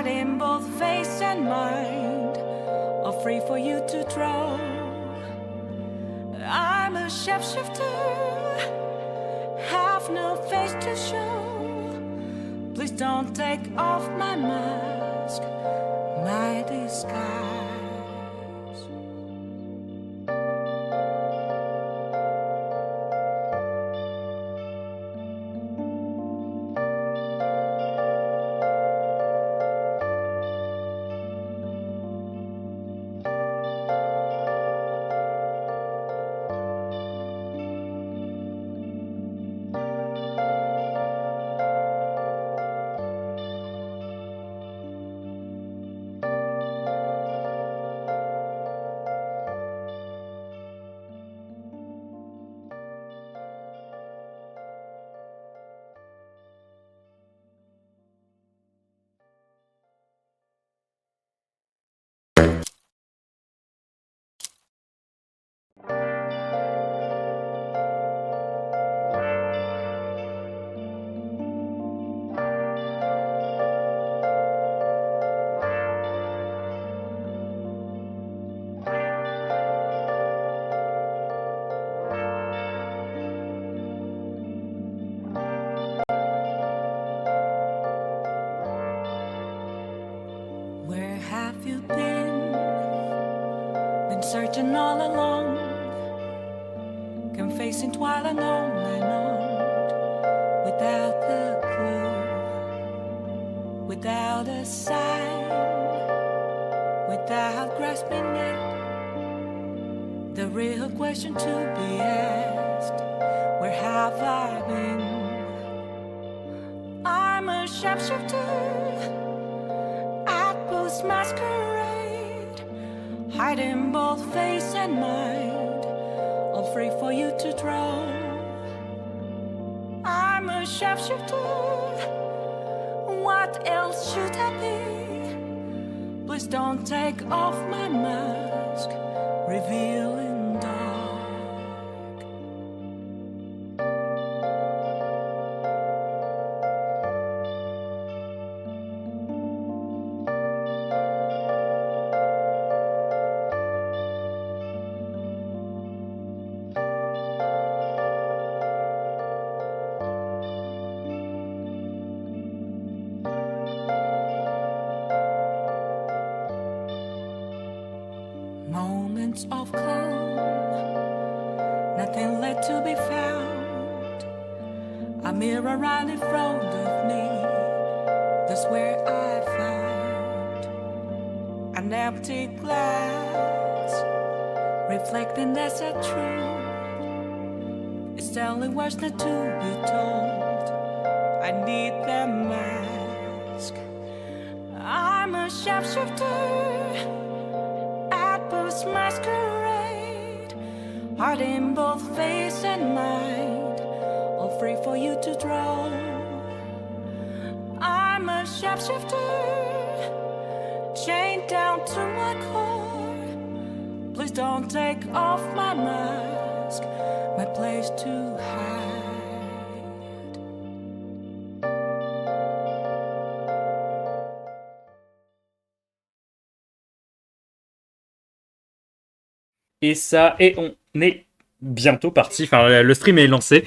hiding both face and mind, all free for you to draw. I'm a shapeshifter, have no face to show. Please don't take off my mask, my disguise. Where have you been? Been searching all along, confessing twilight on and on, without a clue, without a sign, without grasping it. The real question to be asked: where have I been? I'm a shapeshifter, masquerade, hiding both face and mind, all free for you to draw. I'm a shapeshifter, what else should I be? Please don't take off my mask, revealing dark. Moments of calm, nothing left to be found. A mirror right in front of me, that's where I found an empty glass, reflecting as a truth. It's telling words not to be told. I need the mask. I'm a shapeshifter, masquerade, heart in both face and mind, all free for you to draw. I'm a shapeshifter, chained down to my core. Please don't take off my mask, my place to hide. Et ça, et on est bientôt parti. Enfin, le stream est lancé.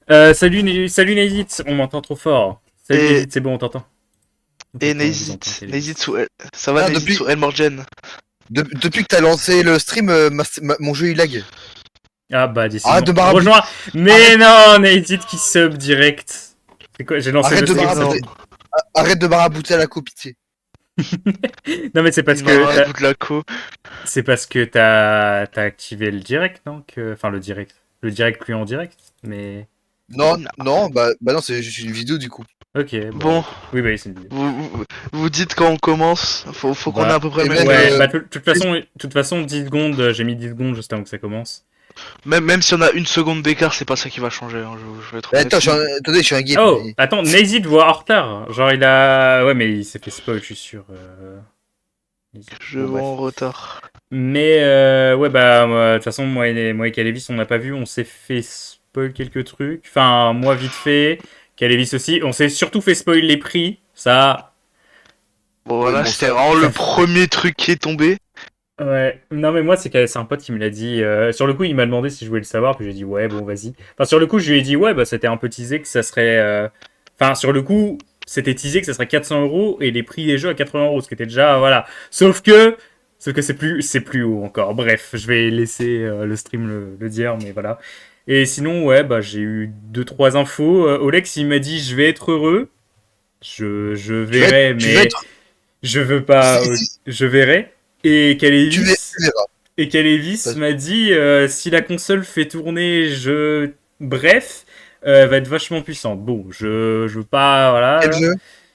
Salut Nezit, on m'entend trop fort. Salut Nezit, c'est bon, on t'entend. Et Nezit, ça va Nezit sous Elmorgen. Depuis que t'as lancé le stream, mon jeu il lag. Ah bah d'ici. Rejoins. Mais non, Nezit qui sub direct. C'est quoi? J'ai lancé le stream. Arrête de barabouter à la co, pitié. Non mais c'est parce que t'as activé le direct, non? Enfin le direct plus en direct, mais non, bah non, c'est juste une vidéo du coup. Ok. Bon. Oui bah c'est une vidéo. Vous dites quand on commence. Faut qu'on ait à peu près. Ouais. Bah de toute façon 10 secondes. J'ai mis 10 secondes juste avant que ça commence. Même si on a une seconde d'écart, c'est pas ça qui va changer. Hein. Je vais être attends, je suis un game. Oh, attends, Nezit voit en retard. Genre il a... Ouais, mais il s'est fait spoil, je suis sûr. Je vois en retard. Mais ouais, bah, de toute façon, moi et Kalevis, on n'a pas vu. On s'est fait spoil quelques trucs. Enfin, moi vite fait. Kalevis aussi. On s'est surtout fait spoil les prix. Ça... Bon, voilà, bon, c'était ça- vraiment le premier truc qui est tombé. Ouais, non mais moi c'est un pote qui me l'a dit. Sur le coup, il m'a demandé si je voulais le savoir, puis j'ai dit ouais, bon vas-y. Enfin sur le coup, je lui ai dit ouais, bah c'était un peu teasé que ça serait. Enfin sur le coup, c'était teasé que ça serait 400 € et les prix des jeux à 80 €, ce qui était déjà voilà. Sauf que c'est plus haut encore. Bref, je vais laisser le stream le dire, mais voilà. Et sinon ouais, bah j'ai eu deux trois infos. Olex il m'a dit je vais être heureux. Je verrai, tu vas mais être- je veux pas. Je verrai. Et tu verras. Kalevis Vas-y. m'a dit si la console fait tourner bref, va être vachement puissante. Bon, je veux pas voilà. Quel jeu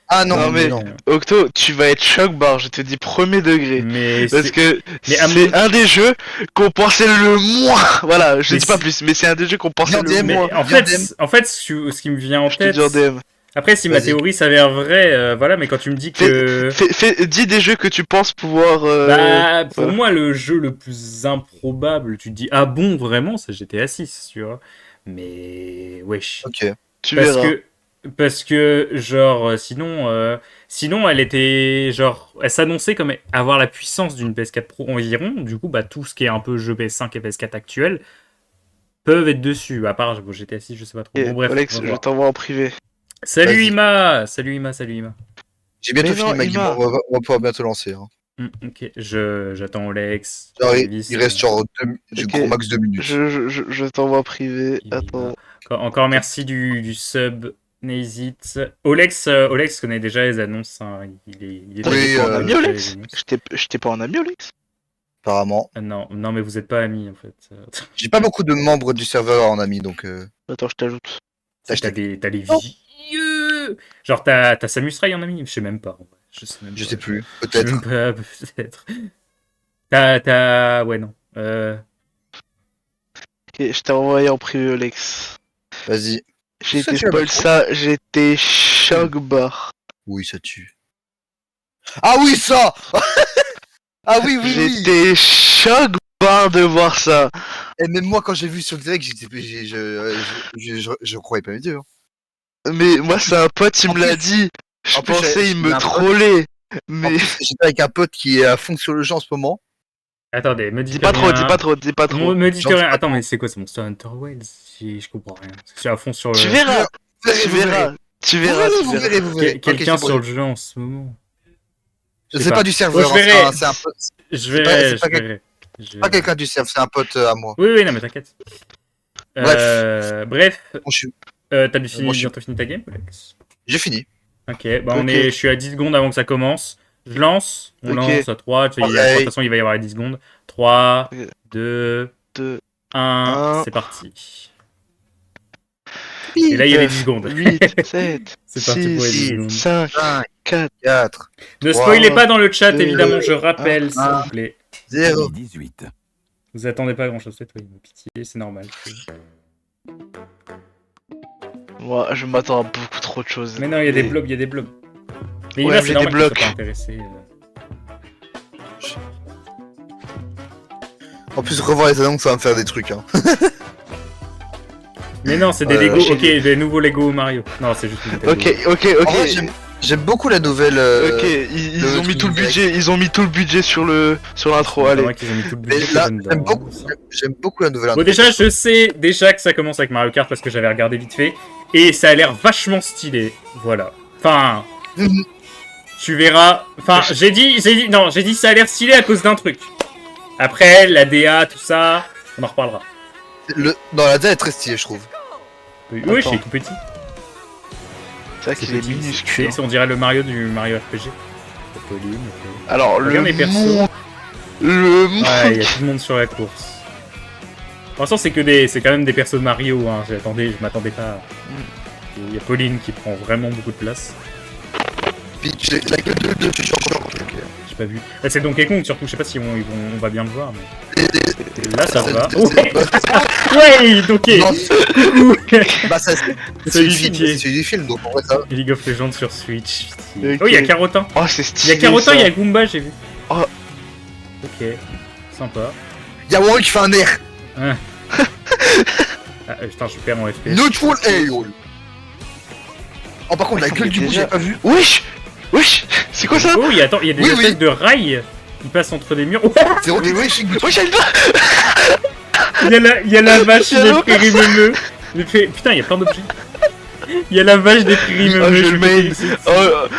Ah non, Non, mais mais- non. Octo, tu vas être choc barre, je te dis premier degré. Mais Parce que mais à c'est mon- un des jeux qu'on pensait le moins. Voilà, je Mais dis pas c'est- plus, mais c'est un des jeux qu'on pensait Bien le DM, mais moins. en Bien fait, ce qui me vient en Je te tête. dis en DM. Après, si ma Vas-y. théorie s'avère vraie, voilà. Mais quand tu me dis que Dis des jeux que tu penses pouvoir. bah pour voilà. moi le jeu le plus improbable, tu te dis ah bon vraiment, c'est GTA 6, tu vois. Mais wesh. Ok. Tu Parce verras. que genre sinon elle était genre elle s'annonçait comme avoir la puissance d'une PS4 Pro environ. Du coup bah tout ce qui est un peu jeu PS5 et PS4 actuel peuvent être dessus, à part bon, GTA 6 je sais pas trop. Et Bon bref, Alex, on va je voir. t'envoie en privé. Salut Vas-y. Ima, salut Ima, salut Ima. J'ai bientôt Mais fini non, ma game. Ima. On va pouvoir bientôt lancer. Hein. Ok, j'attends Olex. Genre, Elvis, il reste genre Ok. gros max 2 minutes. Je t'envoie en privé. Ima. Attends. Encore merci du sub. N'hésite. Olex connaît déjà les annonces. Hein. Il est Oui, T'es pas en euh, ami, déjà les Alex annonces. J'étais pas en ami, Alex Apparemment. Non, mais vous êtes pas amis en fait. J'ai pas beaucoup de membres du serveur en ami, donc Attends, je t'ajoute. T'as hashtag. des vieux. Genre t'as Samus Ray en ami. Je sais même pas. En vrai. Je sais même Je pas. sais plus. Je sais même Peut-être. pas. Peut-être. T'as ouais non. Ok, je t'ai envoyé en privé, Alex. Vas-y. J'ai Ça, été tu l'as spoil pas ça, j'étais choc barre. Oui, ça tue. Ah oui, ça. Ah oui, oui, oui. J'étais choc barre de voir ça. Et même moi, quand j'ai vu sur le direct, je croyais pas mes yeux. Hein. Mais moi, c'est un pote, il En me l'a plus- dit. Je en plus, pensais, il j'ai me un pote- trollait. En Mais plus, j'étais avec un pote qui est à fond sur le jeu en ce moment. Attendez, me dis dis pas trop, rien. dis pas trop, dis pas trop. Me dis J'en que dis rien. pas Attends, mais c'est quoi, c'est Monster Hunter Wilds? Je comprends rien. Parce que je suis à fond sur le. Tu verras, tu Vous verrez. verras, tu Vous verras, verrez, tu vous verras. verrez, vous verrez. Quelqu'un Ok, c'est sur bon. le jeu en ce moment. C'est pas du serveur, Bon, je verrai. hein, c'est un pote. Je c'est verrai, pas je verrai. Je Pas verrai. quelqu'un du serveur, c'est un pote à moi. Oui, non, mais t'inquiète. Bref, Bon, t'as moi, bientôt fini ta game, Alex? J'ai fini. Ok, bah Ok. je suis à 10 secondes avant que ça commence. Je lance, on Ok. lance à 3. De Pareil. toute façon, il va y avoir les 10 secondes. 3, Ok. 2, 2, 1, Un. c'est parti. Et là, il y a les 10 secondes. 8, 7, C'est parti pour les 10 6, secondes. 5, 5, 4, 4, Ne Trois, spoilez pas dans le chat, deux, évidemment, je rappelle, s'il un. vous plaît. 0. 18. Vous attendez pas grand chose, c'est toi, pitié, c'est normal. Moi, je m'attends à beaucoup trop de choses. Mais non, il y a des Et- blobs, il y a des blobs. Mais Ouais, Ima, mais c'est des normal qu'il soit blocs. pas intéressé. En plus, revoir les annonces, ça va me faire des trucs. Hein. Mais non, c'est des Ouais, Lego, j'ai- ok, des nouveaux Lego Mario. Non, c'est juste une Nintendo. Ok, ok, ok. En vrai, j'aime beaucoup la nouvelle. Ok, ils le ont mis tout le truc budget, ils ont mis tout le budget sur l'intro, C'est allez. vrai qu'ils ont mis tout le Mais budget là, dedans. j'aime beaucoup la nouvelle. Bon, déjà, je sais déjà que ça commence avec Mario Kart parce que j'avais regardé vite fait. Et ça a l'air vachement stylé. Voilà. Enfin. Mhm. Tu verras. Enfin, j'ai dit ça a l'air stylé à cause d'un truc. Après, la DA, tout ça, on en reparlera. Dans la DA est très stylé, je trouve. Oui, Attends. je suis tout petit. C'est vrai qu'il est petit, minuscule. on dirait le Mario du Mario RPG. Pauline, Alors, le Regarde les persos. monde... Le monde... Ouais, il y a tout le monde sur la course. Pour l'instant, c'est quand même des persos de Mario. Hein. Je m'attendais pas. Il y a Pauline qui prend vraiment beaucoup de place. Puis la gueule de Future Shock. J'ai pas vu. Là, c'est Donkey Kong surtout. Je sais pas si on va bien le voir. Mais... Là, ça va. C'est- Ouais, Donkey. Non, Coucou. bah, ça, Salut, c'est du film, Vicky. c'est du film, donc en vrai, ça va. League of Legends sur Switch. Ok. Oh, il y a Carotin. Oh, c'est Il y stylé, a Carotin, ça. il y a Goomba, j'ai vu. Oh. Ok, sympa. Y'a Warwick qui fait un air. Ah, putain, je perds mon FPS. Neutral Air. Oh, par contre, la Attends, gueule mais du bout, déjà- j'ai pas vu. Wesh Wesh, c'est quoi ça? Oh, attends, il y a des Oui, espèces oui. de rails qui passent entre les murs. Oh, C'est Rocket Racing. Wesh, elle doit. il y a la vache Il y a des l'autre prairies meumeux. Putain, il y a plein d'objets. Il y a la vache des prairies Oh, meumeux. je je le fais main. ici.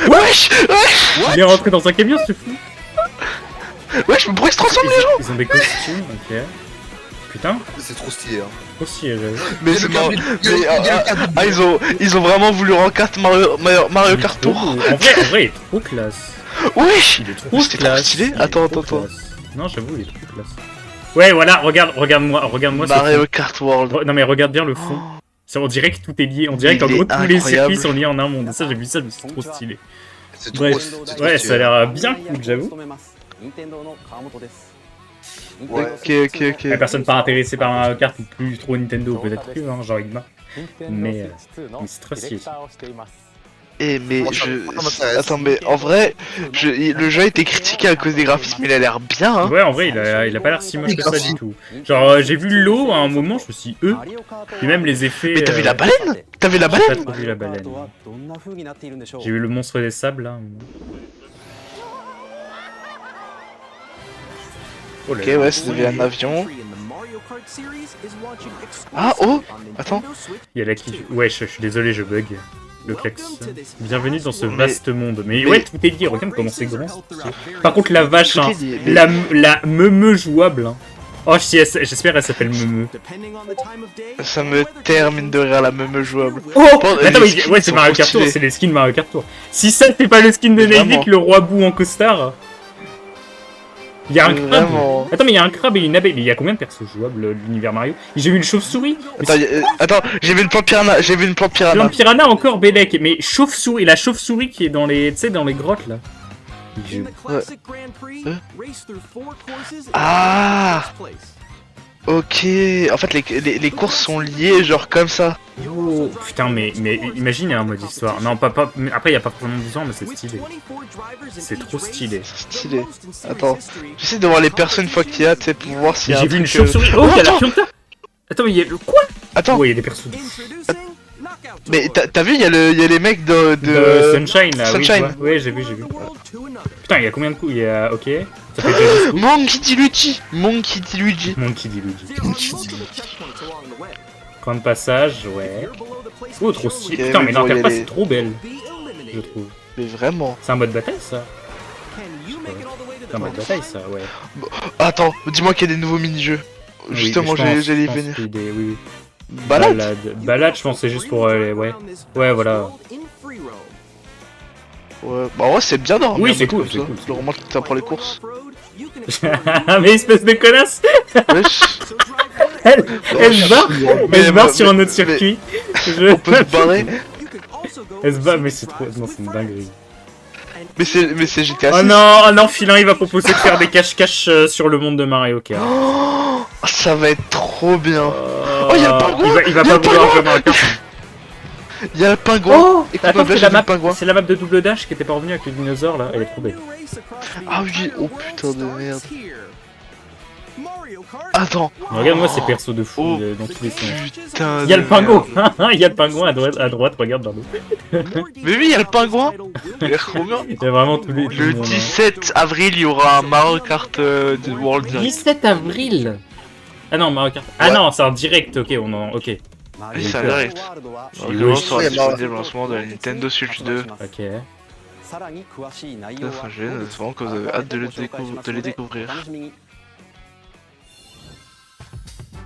Wesh, wesh. Il est rentré dans un camion, ce fou. Wesh, mais pourquoi il se transforme les gens? Ils ont des costumes, ok. Putain, C'est trop stylé. Hein. aussi, j'avoue. Mais Il y a c'est le marrant. camion- Mais, il y a le camion. ils ont vraiment voulu rendre carte Mario Kart Tour. En vrai, il est trop classe. Wesh. Il est trop C'était trop classe. stylé. Il est Attends, trop attends. classe. Non, j'avoue, il est trop classe. Ouais, voilà, regarde-moi ce Mario Kart World. Non, mais regarde bien le fond. On dirait que tout est lié. On dirait Il qu'en gros, est tous les incroyable. circuits sont liés en un monde. Et ça, j'ai vu ça, mais c'est trop stylé. C'est trop, Bref, c'est trop ouais, stylé. ça a l'air bien cool, j'avoue. Ouais. Ok. La personne pas intéressée par Mario Kart ou plus trop Nintendo, peut-être plus, hein, genre Igma. Mais c'est très stylé. Eh mais Moi, ça m'intéresse. Attends, mais en vrai, le jeu a été critiqué à cause des graphismes, mais il a l'air bien, hein. Ouais, en vrai, il a pas l'air si moche que ça du tout. Genre, j'ai vu l'eau à un moment, je me suis dit, et même les effets. Mais t'as vu la baleine? T'as vu la J'ai pas baleine? trop vu la baleine. J'ai vu le monstre des sables, là. Oh là Ok, là. ouais, c'était un avion. Ah, oh, attends. Il y a la qui. Ouais, je suis désolé, je bug. Le klaxon. Bienvenue dans ce Mais- vaste monde. Mais mais- ouais, tout est lié, regarde comment c'est grand. Par contre, la vache, Tout hein, est lié, mais- la meumeu jouable. Hein. Oh, si, j'espère elle s'appelle meumeu. Ça me termine de rire la même jouable. Oh Bon, mais attends, les mais skins ouais, c'est sont Mario trop Kart Tour, stylés. c'est les skins Mario Kart Tour. Si ça, c'est pas le skin de Vraiment. Navik, le roi bout en costard. Il y a un crabe. Vraiment. Attends, mais il y a un crabe et une abeille. Mais il y a combien de persos jouables de l'univers Mario? J'ai vu une chauve-souris. Mais Attends, j'ai vu une plante piranha, Plante piranha encore Bélec, mais chauve-souris, la chauve-souris qui est dans les, tu sais, dans les grottes là. Ah. Ok, en fait les courses sont liées genre comme ça. Yo, putain, mais imagine il y a un mode histoire. Non, pas, mais après il y a pas vraiment d'histoire, mais c'est stylé. C'est trop stylé. C'est stylé. Attends, j'essaie de voir les personnes une fois qu'il y a, tu sais, pour voir s'il y a J'ai un vu une truc, chauve-souris. Oh, il y a la attends, Fianta. Attends, mais il y a le quoi? attends, Ouais, il y a des persos de mais t'as vu, il y a les mecs de Sunshine là, Sunshine. oui, ouais, j'ai vu. Putain, il y a combien de coups? Il y a, ok. Ça fait déjà 10 coups. Monkey D. Luigi. Monkey D. Luigi. Monkey D. Luigi. Point de passage, ouais. Oh, trop stylé. Ok, Putain, mais mais bon, l'interface il y a est trop belle, je trouve. Mais vraiment. C'est un mode bataille ça? C'est un mode bataille ça, ouais. Attends, dis-moi qu'il y a des nouveaux mini-jeux. Oui, Justement, je pense j'allais y venir. qu'il y a des- oui. Balade. Balade, je pense c'est juste pour ouais. Ouais, voilà. Ouais, bah ouais, c'est bien d'en Oui, remettre c'est cool, comme c'est ça. cool. Le roman qui t'a pour les courses. Mais espèce de connasse! Wesh. Elle se barre, elle se barre sur un autre circuit. On peut se barrer. Elle se barre, mais c'est trop. Non, c'est une dinguerie. Mais c'est GTA 6. Oh non, Filin, il va proposer de faire des cache-cache sur le monde de Mario Kart. Oh, ça va être trop bien. Oh, y a le pingouin. Il va Y a pas le vouloir pingouin. jouer à Mario Kart. Il y a le pingouin. Oh Écoute, attends, ma blague, j'ai vu le pingouin. c'est la map de double dash qui était pas revenue avec le dinosaure là. Elle est trop belle. Ah oui, oh putain de merde. Attends. Regarde-moi ces persos de fou Oh, dans tous les sens. putain. Il y a de le pingouin. merde. Il y a le pingouin à droite, regarde dans l'eau. Mais oui, il y a le pingouin. Il est trop bien. Il y a vraiment tous les. tout Le monde, hein. 17 avril, il y aura un Mario Kart de World Direct. 17 avril. Ah non, Mario Kart. Ah Ouais. non, c'est en direct, ok, ok. Oui, c'est un direct. Oui, Le jeu oui. sera Oui, disponible en ce moment de la Nintendo Switch 2. Ok. Enfin, je viens de souvent que vous avez hâte de les découvrir.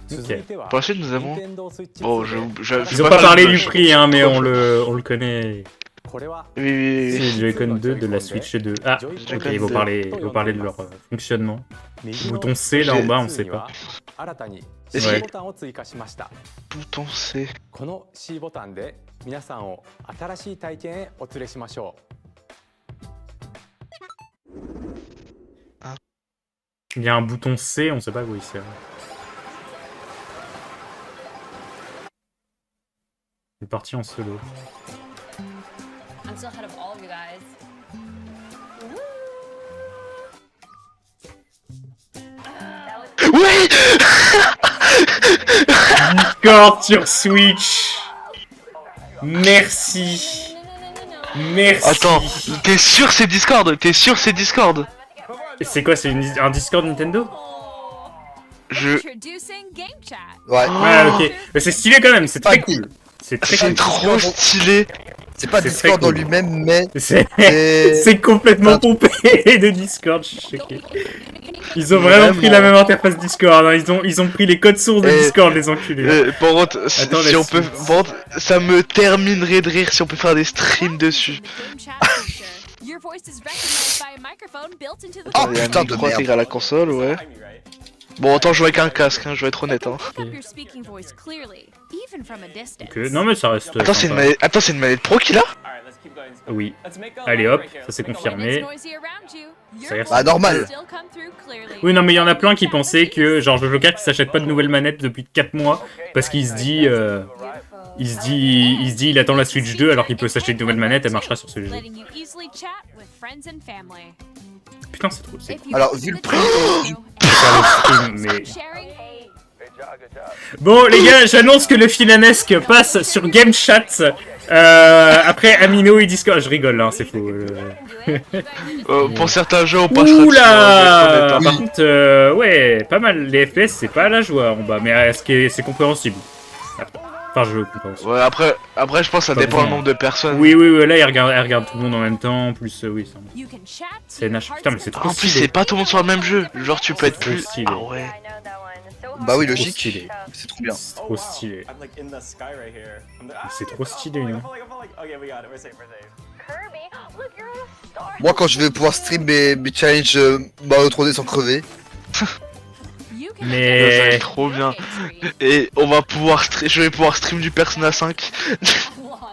Ok. Pour la suite, nous avons. Bon, Ils ont pas parlé du prix, hein, mais on le connaît. Oui. C'est le Joy-Con 2 de la Switch 2. Ah, ok, Joy-Con ils vont 2. parler de leur fonctionnement. Bouton C là en bas, on sait pas. Est-ce Ouais. Bouton C. この C ボタンで皆さんを新しい体験へお連れしましょう。 Il y a un bouton C, on sait pas où il sert. Il est parti en solo. I'm still ahead of all of you guys. Oui. Discord sur Switch. Merci. Merci. Attends, t'es sûr c'est Discord? T'es sûr c'est Discord? C'est quoi, c'est un Discord Nintendo? Je... Introducing Game Chat. Ouais. Ouais, ok. Mais c'est stylé quand même, c'est très Ah, cool. C'est très C'est cool. trop stylé. C'est pas C'est Discord très en cool. lui-même, mais C'est c'est. c'est complètement Ah. pompé de Discord, je suis choqué. Ils ont vraiment pris la même interface Discord, hein. Ils ont pris les codes sources de Et- Discord, les enculés. Par contre, Attends, si on laisse- peut... Par contre, ça me terminerait de rire si on peut faire des streams dessus. Game Chat feature. Your voice is recognized by a microphone built into the Oh, phone. Il y a un putain de micro merde. intégré à la console, ouais. Bon, autant jouer avec un casque, hein, je vais être honnête. Hein. Pick up your speaking voice clearly, even from a distance. Ok, non mais ça reste. Attends, c'est une sympa. manette... Attends, c'est une manette pro qu'il a? Oui. Allez hop, ça c'est When it's confirmé. noisy around you, Ça y est, your Bah, voice normal. will still come through clearly. Oui, non mais il y en a plein qui pensaient que genre Jojo Cat qui s'achète pas de nouvelles manettes depuis 4 mois parce qu'il se dit. Il attend la Switch 2 alors qu'il peut s'acheter une nouvelle manette, elle marchera sur ce jeu. Letting you easily chat with friends and family. Putain, c'est trop. C'est If you Alors, go to vu le the prix, chat faire le stream, mais. sharing, Bon les gars, j'annonce que le filanesque passe sur Game Chat après Amino et Discord. Je rigole, hein, c'est faux. Pour certains jeux, on passera dessus, Oula hein, je vais être honnête, Par hein. contre, ouais, pas mal. Les FPS, c'est pas la joie en bas, mais c'est compréhensible. Enfin, je compréhensible. Ouais, après, je pense que ça Pas dépend besoin. du nombre de personnes. Oui, oui, oui, là, elle regarde tout le monde en même temps, plus, oui, ça. you can chat to C'est your Nash. heart's Putain, mais c'est trop En plus, stylé. c'est pas tout le monde sur le même jeu. Genre, tu peux être trop plus. stylé. Ah ouais. Bah oui, Trop logique. stylé. C'est trop bien. C'est trop stylé. I'm like in the sky right here. C'est trop stylé, hein. Okay, we got it. We're safe. We're safe. Kirby, look, you're in a star. Moi, quand je vais pouvoir stream mes challenges Mario 3D sans crever. You can Mais- Ça va être trop bien. Et on va pouvoir je vais pouvoir stream du Persona 5.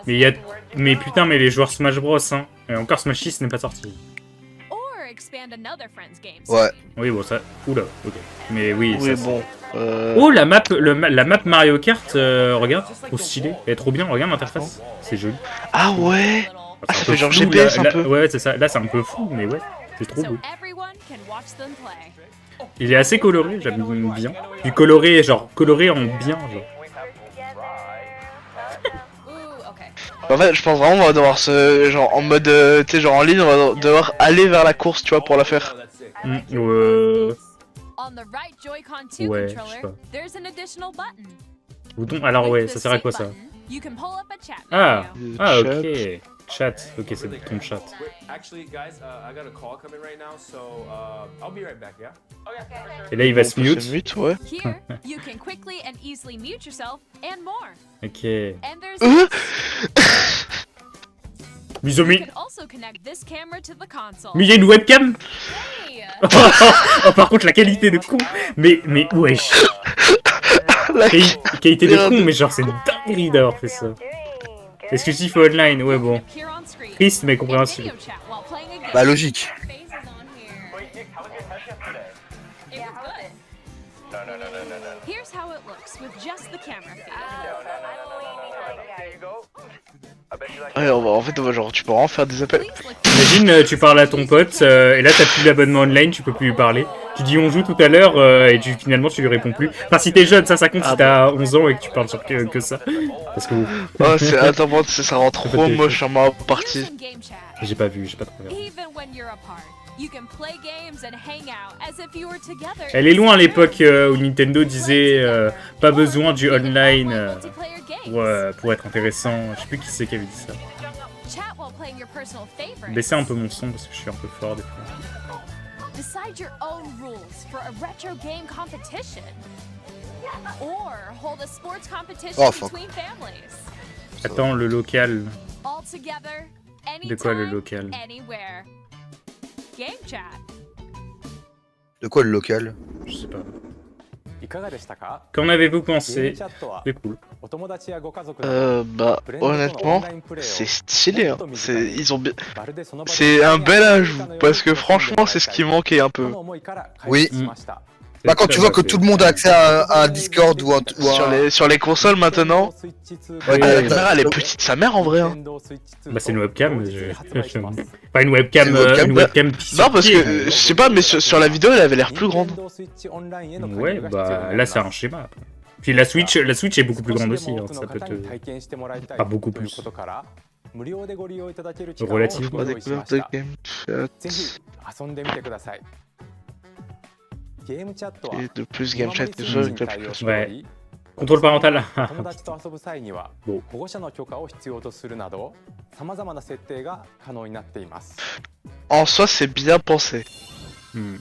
Mais il y a. Mais putain, mais les joueurs Smash Bros, hein. Et encore Smash 6 n'est pas sorti. or expand another friend's game. Ouais. Oui, bon, ça. Oula, ok. Mais oui, Oui, ça. bon. Oh, la map Mario Kart, regarde, trop stylé. Elle est trop bien, regarde l'interface. C'est joli. Ah ouais. Ah, ça C'est un fait peu genre flou, GPS là, un là- peu. Ouais, c'est ça. Là, c'est un peu fou, mais ouais, c'est trop So beau. everyone can watch them play. Il est assez coloré, j'aime bien. Du coloré, genre, coloré en bien, genre. Ooh, okay. En fait, je pense vraiment on va devoir se. Genre en mode. Tu sais, genre en ligne, on va devoir aller vers la course, tu vois, pour la faire. On the right Joy-Con 2 Ouais, je sais controller, pas. there's an additional button. Bouton. Alors, ouais, With ça the sert à same quoi ça? button, you can pull up a chat Ah, menu. ah, Chat. ok. Chat, ok, c'est le bouton de chat. Wait, actually, guys, I got a call coming right now, so I'll be right back. Yeah. Okay. Et là, il va On se peut mute. mute, ouais. Here, you can quickly and easily mute yourself and more. Ok. And there's you Misomi. can also connect this camera to the console. Mais il y a une webcam. Hey, Oh, par contre, la qualité de con. Mais wesh. La- Qualité de Merde. con, mais genre, c'est une dinguerie d'avoir fait ça. Exclusif au online, ouais, bon. appear on screen. Triste, mais And compréhensible. video chat while playing a game. Bah logique. Faces on here. It was good. Here's how it looks with just the camera feed. Ouais, en fait, genre, tu peux vraiment faire des appels. Please look Imagine, tu parles à ton pote, et là, t'as plus l'abonnement online, tu peux plus lui parler. Tu dis on joue tout à l'heure, et finalement, tu lui réponds plus. Enfin, si t'es jeune, ça compte Ah si t'as 11 ans et que tu parles sur que ça. Parce que Oh, c'est. Attends, bon, ça rend trop Peut-être. moche en ma partie. using game chat. j'ai pas vu, j'ai pas trop regardé. Even when you're apart, you can play games and hang out as if you were together. Elle est loin à l'époque où Nintendo disait pas besoin du online Multiplayer games. pour être intéressant. Je sais plus qui c'est qui avait dit ça. Chat while playing your personal favorites. Baissez un peu mon son parce que je suis un peu fort des fois. Decide your own rules for a retro game competition. Or hold a sports competition Oh, fuck. between families. Attends, le local. All together, anytime, De quoi le local? anywhere. Game chat. De quoi le local? Je sais pas. いかがでしたか？ Qu'en avez-vous ゲーム pensé? チャットは C'est cool. お友達やご家族など Bah, フレンドとのオン honnêtement, ラインプレイを c'est stylé. Hein. もっと身近に Ils ont bien. まるでその場で C'est un bel ajout parce que franchement, c'est ce qui manquait un そ peu. の思いから開 Oui. 発しました。 Bah quand tu vois que tout le monde a accès à un Discord ou Sur les consoles maintenant. Ouais, Ah, la ouais, caméra, elle est petite sa mère en vrai. Hein. Bah, c'est une webcam. Pas une webcam. C'est une webcam, Non, parce que je sais pas, mais sur la vidéo, elle avait l'air plus grande. Ouais, bah là, c'est un schéma. Après. Puis la Switch est beaucoup plus grande aussi. Hein. Ça peut te. Pas beaucoup plus. 無料でご利用いただける期間を Relative. ご用意しま Découverte し de た。 Game ぜひ Chat. 遊んでみてください。ゲームチャットは Et de plus 見 Game 守 Chat り que スイ ça, ッチ une に対応して application. おり、 Contrôle parental. 友達と遊ぶ際にはbon. 保護者の許可を必要とするなど、さまざまな設定が可能になっています。 En soi, c'est bien pensé. Hmm.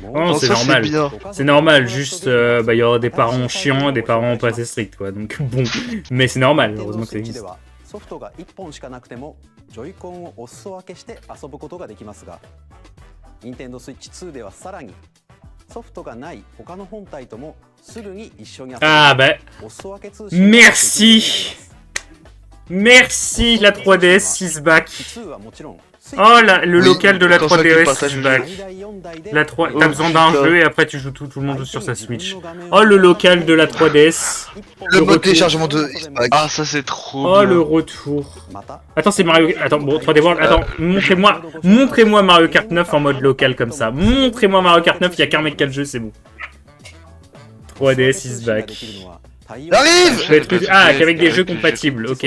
も Oh, en c'est soi, normal. c'est bien. C'est normal, juste bah, il y aura des parents chiants et des parents pas assez stricts, quoi. Donc bon, mais c'est normal, heureusement que ça スイッチで existe. はソフトが1本しかなくてもジョイコンをお裾分けして遊ぶことができますが Nintendo Switch 2ではさらにソフトがない他の本体ともすぐに一緒に遊べる Ah bah, お裾分け通信ができるようになります merci la 3DS is back. 2はもちろん Oh là, le Oui, local de la quand ça, tu 3DS partages is le back. 最大4台で La 3... Oh, T'as besoin d'un putain. jeu et après tu joues tout le monde joue sur sa Switch. Oh le local de la 3DS. Le mode retour. téléchargement de Xbox. Ah, ça, c'est trop Oh bien. le retour. また Attends, c'est Mario... Attends, bon, 3D World, attends, montrez-moi Mario Kart 9 en mode local comme ça. Montrez-moi Mario Kart 9, il y a qu'un mec qui a le jeu, c'est bon. 3DS is back. J'arrive. Des trucs- Ah, qu'avec des jeux compatibles, ok.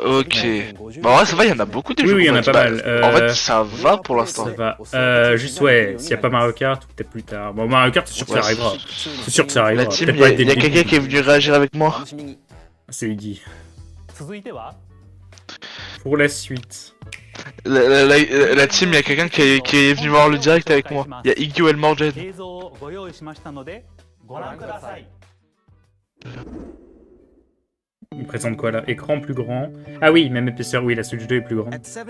Ok. Bah, ouais, ça va, il y en a beaucoup des Oui, jeux. oui, il y en a pas compatibles. mal. En fait, ça va pour l'instant. Ça va. Juste, ouais, s'il n'y a pas Mario Kart, ou peut-être plus tard. Bon, Mario Kart, c'est sûr que ça Ouais, arrivera. C'est sûr que ça La arrivera. team, Peut-être il pas y dès a le quelqu'un début. qui est venu réagir avec moi. C'est Iggy. Pour la suite. La team, il y a quelqu'un qui est venu voir le direct avec moi. Il y a Iggy ou Elmorgen. 映像をご用意しましたのでご覧ください。 Il présente quoi là? Écran plus grand. Ah oui, même épaisseur, oui, la Switch 2 est plus grande. Putain,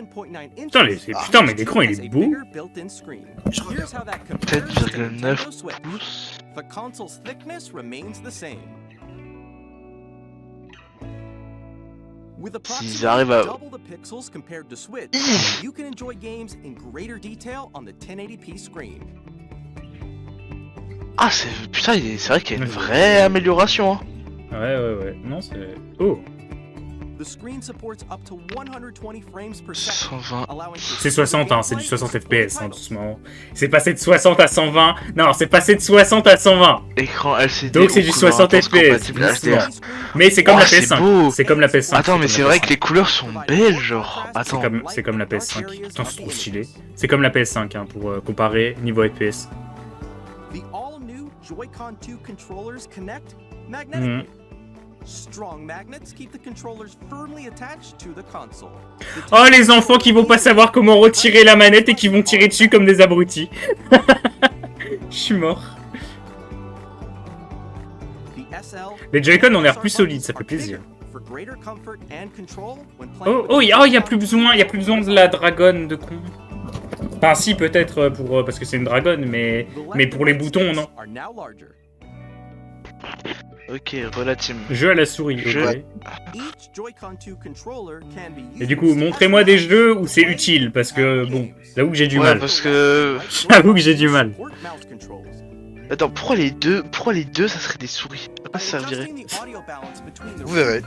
mais l'écran il est beau. 7,9 pouces. The console's thickness remains the same. With S'ils arrivent à... double the pixels compared to Switch, you can enjoy games in greater detail on the 1080p screen. Ah, putain, c'est vrai qu'il y a une vraie amélioration. Hein. Ouais. Non, c'est. Oh! The screen supports up to 120 frames per second. 120. C'est 60, hein, c'est du 60 FPS, hein, doucement. C'est passé de 60 à 120. Non, c'est passé de 60 à 120. Écran LCD. Donc c'est du 60 FPS, doucement. Mais c'est comme la PS5. C'est comme la PS5. Attends, mais c'est vrai que les couleurs sont belles, genre. Attends. C'est comme la PS5. Putain, c'est trop stylé. C'est comme la PS5, hein, pour comparer niveau FPS. The all-new Joy-Con 2 controllers connect magnetically. Strong magnets keep the controllers firmly attached to the console. Oh, les enfants qui vont pas savoir comment retirer la manette et qui vont tirer dessus comme des abrutis. Je suis mort. Les Joy-Con ont l'air plus solides, ça fait plaisir. Oh, il y a plus besoin de la dragonne de con. Enfin, si, peut-être parce que c'est une dragonne, mais pour les boutons, non. Ok, relative. Jeu à la souris, Jeu. ok. Et du coup, montrez-moi des jeux où c'est utile, parce que, bon, j'avoue que j'ai du mal. Parce que... J'avoue que j'ai du mal. Attends, pourquoi les deux, ça serait des souris? À quoi ça servirait? Vous verrez.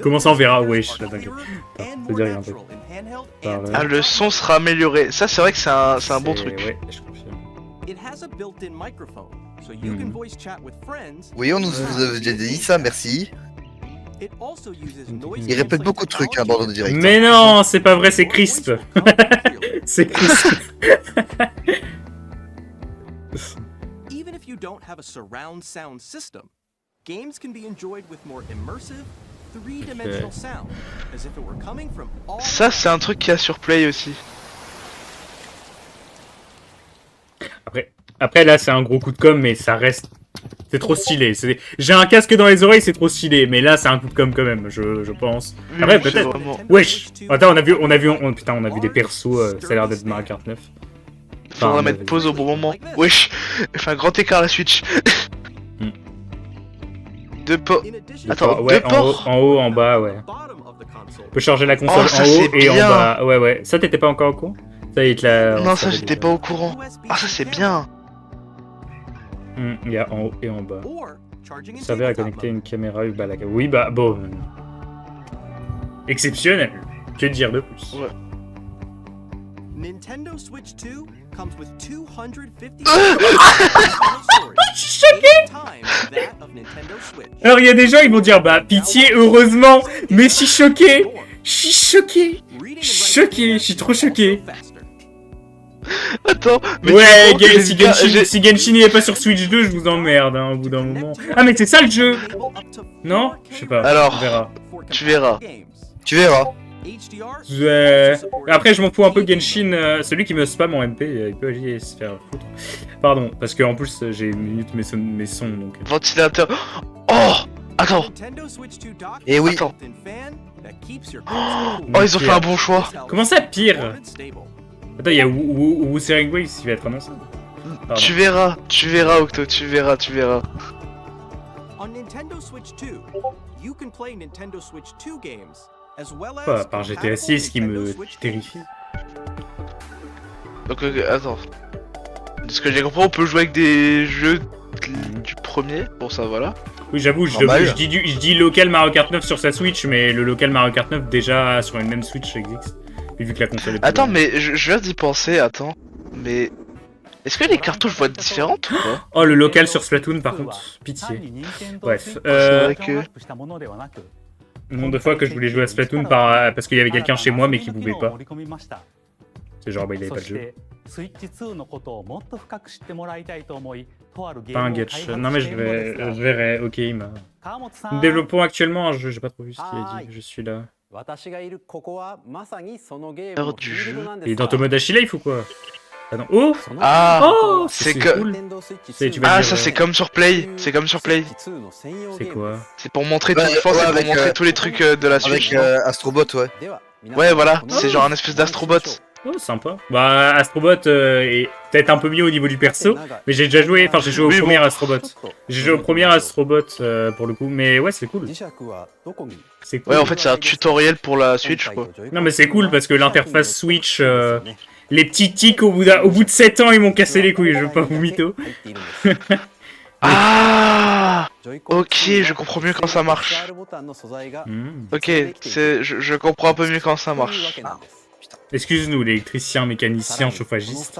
Comment ça on verra? Wesh, la dingue. Ça dit rien, en fait. Ah, le son sera amélioré. Ça, c'est vrai que c'est un bon truc. Ouais, je confirme. Oui, on nous a déjà dit ça, merci. Il répète beaucoup de trucs, hein, dans le direct. Mais non, c'est pas vrai, c'est crisp. C'est crisp. Even if you don't have a surround sound system, games can be enjoyed with more immersive, three-dimensional sound, as if it were coming from all. Ça, c'est un truc qu'il y a sur Play aussi. Après là, c'est un gros coup de com', mais ça reste... C'est trop stylé. J'ai un casque dans les oreilles, c'est trop stylé. Mais là, c'est un coup de com' quand même, je pense. Après, peut-être... Vraiment... Wesh. Attends, on a vu des persos, ça a l'air d'être Mario Kart 9. Faudra mettre pause au bon moment. Wesh. Enfin, grand écart la Switch. Deux ports. Attends, ouais, deux ports. en haut, en bas, ouais. On peut charger la console ça, en haut et en bien. bas. Ouais. Ça, t'étais pas encore au courant? Ça, il te l'a... Non, ça, j'étais pas au courant. Ah, ça, c'est bien. Il y a en haut et en bas. Serveur à connecter une caméra Ubalaka. Oui, bah, bon. Exceptionnel. Que dire de plus? Ouais. Nintendo Switch 2 comes with 250 Alors, il y a des gens, ils vont dire, bah, pitié, heureusement, mais je suis choqué. Je suis choqué. Choqué, je suis trop choqué. Attends, mais Ouais, tu comprends que si Genshin n'est pas sur Switch 2, je vous emmerde hein, au bout d'un moment. Ah, mais c'est ça le jeu. Non? Je sais pas. Alors, on verra. tu verras. Tu verras. Après, je m'en fous un peu Genshin. Celui qui me spam en MP, il peut aller se faire foutre. Pardon, parce qu'en plus, j'ai mute mes sons donc. Ventilateur. Oh, attends. Et oui. Attends. Oh, ils ont fait un bon choix. Comment ça, pire? Attends, il y a Wu Sering Waves qui va être annoncé. Tu verras, Octo, tu verras. On Nintendo Switch 2, you can play Nintendo Switch 2 games as well as Pas par GTA 6 qui me terrifie. Donc, attends. De ce que j'ai compris, on peut jouer avec des jeux du premier. Bon, ça, voilà. Oui, j'avoue, je dis local Mario Kart 9 sur sa Switch, mais le local Mario Kart 9 déjà sur une même Switch existe. Et vu que la console est plus Attends, grande. mais je viens d'y penser, attends. Mais est-ce que les cartouches vont être différentes ou pas? Oh, le local sur Splatoon, par contre, pitié. Bref, vrai que- nombre de fois que je voulais jouer à Splatoon parce qu'il y avait quelqu'un chez moi mais qui pouvait pas. C'est genre, bah, il avait pas de jeu. Pas un Getch. Non, mais je verrai. Ok, il m'a. Nous développons actuellement un jeu, j'ai pas trop vu ce qu'il a dit. Je suis là. Heure du jeu. Il est dans Tomodachi Life ou quoi? Ah non. Oh! Ah, Oh! c'est C'est que- cool. Tu vas Ah, dire, ça c'est comme sur Play. C'est comme sur Play. C'est quoi? C'est pour montrer Ouais, tout, je pense, ouais, c'est pour avec, montrer tous les trucs de la Switch. Avec non Astrobot, ouais. Ouais, voilà, c'est genre un espèce d'Astrobot. Oh, sympa. Bah, Astrobot est peut-être un peu mieux au niveau du perso, mais j'ai déjà joué, enfin j'ai joué au Oui, premier bon. Astrobot. J'ai joué au premier Astrobot pour le coup, mais ouais, c'est cool. C'est cool. Ouais, en fait, c'est un tutoriel pour la Switch, quoi. Non, mais c'est cool parce que l'interface Switch, les petits tics au bout de 7 ans, ils m'ont cassé les couilles, je veux pas vous mytho. Ah, ok, je comprends mieux quand ça marche. Hmm. Ok, je comprends un peu mieux quand ça marche. Excuse-nous, l'électricien, mécanicien, chauffagiste.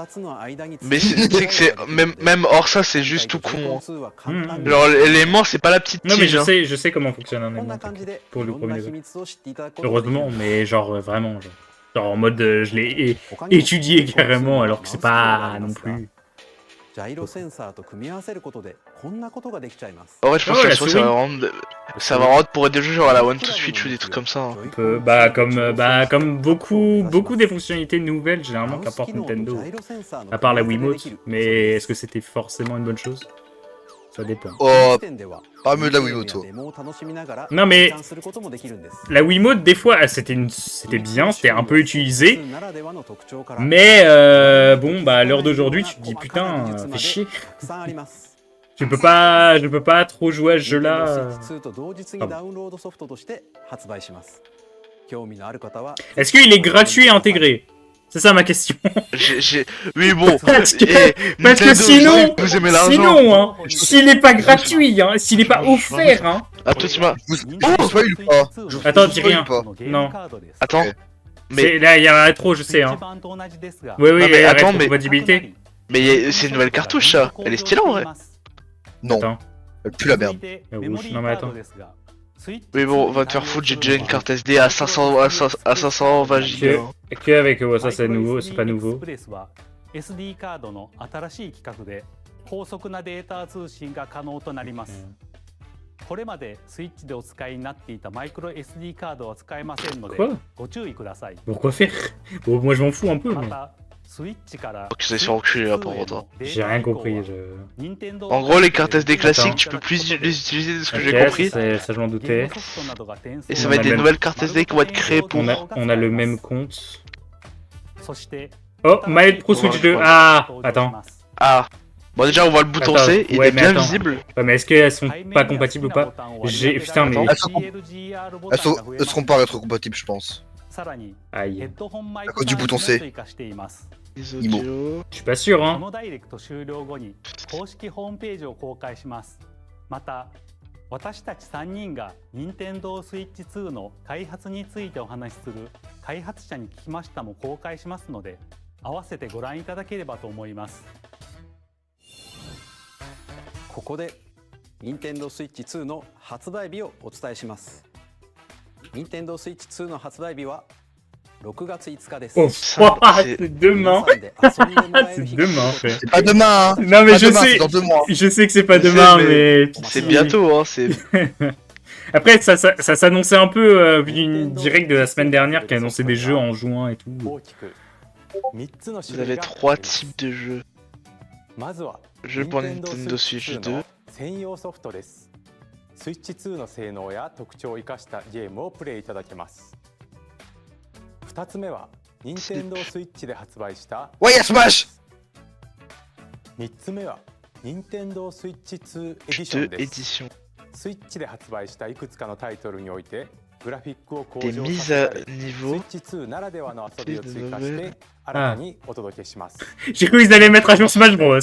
Mais c'est que c'est même hors ça, c'est juste tout con. Hein. Hmm. Genre l'aimant, c'est pas la petite Non, mais tige. Hein. je sais comment fonctionne un aimant pour le premier level. Heureusement, mais genre vraiment, genre en mode je l'ai étudié carrément alors que c'est pas non plus. En vrai, je pense Oh, que la la Switch, souris. ça va rendre pour des jeux genre à la One to Switch ou des trucs comme ça. Hein. Comme beaucoup des fonctionnalités nouvelles généralement qu'apporte Nintendo, à part la Wiimote, mais est-ce que c'était forcément une bonne chose? Ça dépend. Oh, pas mieux de la Wiimote. Non mais la Wiimote des fois c'était bien, c'était un peu utilisé, mais bon bah à l'heure d'aujourd'hui tu te dis putain, fais chier. Je peux pas trop jouer à ce jeu-là. Est-ce qu'il est gratuit et intégré? C'est ça ma question. Oui bon. Parce que Nintendo, sinon, vous aimez l'argent. sinon, hein, s'il n'est pas gratuit, hein, s'il n'est pas offert, hein. Ah toi tu m'as. Je spoil pas. Attends, dis rien. Pas. Non. Attends. Mais là, il y a un rétro, je sais, hein. Oui, Non, mais attends, mais- rétrocompatibilité. Mais c'est une nouvelle cartouche ça. Elle est stylée en vrai. Non, Attends, plus la merde. rouge. Non, mais attends. Oui bon, va te faire foutre, j'ai déjà une carte SD à 520 gigas. Que avec ça, c'est nouveau, c'est pas nouveau. SD カードの新しい規格で高速なデータ通信が可能となります。これまでスイッチでお使いになっていたマイクロ SD カードは使えませんので Quoi ご注意ください。 Pourquoi faire? Bon, moi je m'en fous un peu, ま mais たスイッチから Ok, ça s'est fait enculer là par contre. j'ai rien compris. En gros, les cartes SD classiques, tu peux plus les utiliser de ce que j'ai Ok, compris. ça je m'en doutais. Et ça On va a être des même- nouvelles cartes SD qui vont être créées pour. On a le même compte. そして Oh, Manette Pro Switch 2. Ah, attends. Ah. Bon déjà on voit le bouton Attends, C, il ouais, est mais bien attends. visible. Ouais, mais est-ce qu'elles sont pas compatibles ou pas? Putain, mais. Elles seront pas rétrocompatibles, je pense. Aïe. À cause du bouton C. Imo. Je suis pas sûr, こ hein. のダイレクト終了後に公式ホームページを公開します。また私たち3人が Nintendo Switch 2の開発についてお話しする開発者に聞きましたも公開しますので、合わせてご覧いただければと思います。ここで Nintendo Switch 2の発売日をお伝えします。任天堂スイッチ2の発売日は6月5日です。 Oh, c'est- c'est demain. 皆さんで遊んでもらえる C'est 日が来る demain, ことを frère. C'est pas demain, hein. Non, mais Pas je demain, sais. c'est dans 2 mois. Je sais que c'est pas Je sais, demain, mais mais. C'est bientôt, hein. C'est Après, ça s'annonçait un peu, vu d'une direct de la semaine dernière qui annonçait des jeux en juin et tout. 大きく3つの種 Vous 類 avez が 3 あります types de jeux. まずは Jeux pour Nintendo Switch 2. の専用ソフトです。スイッチ2の性能や特徴を生かしたゲームをプレイいただけます。2つ目は任天堂スイッチで発売した Ouais, y'a Smash. 3つ目は任天堂スイッチ2エディション 2 です。 éditions. スイッチで発売したいくつかのタイトルにおいてグラフィックを向 Des 上さ mises せ à たり、スイ niveau. ッチ2ならではの遊びを追加して新たにお届けします。 J'ai cru qu'ils allaient mettre à jour Smash Bros.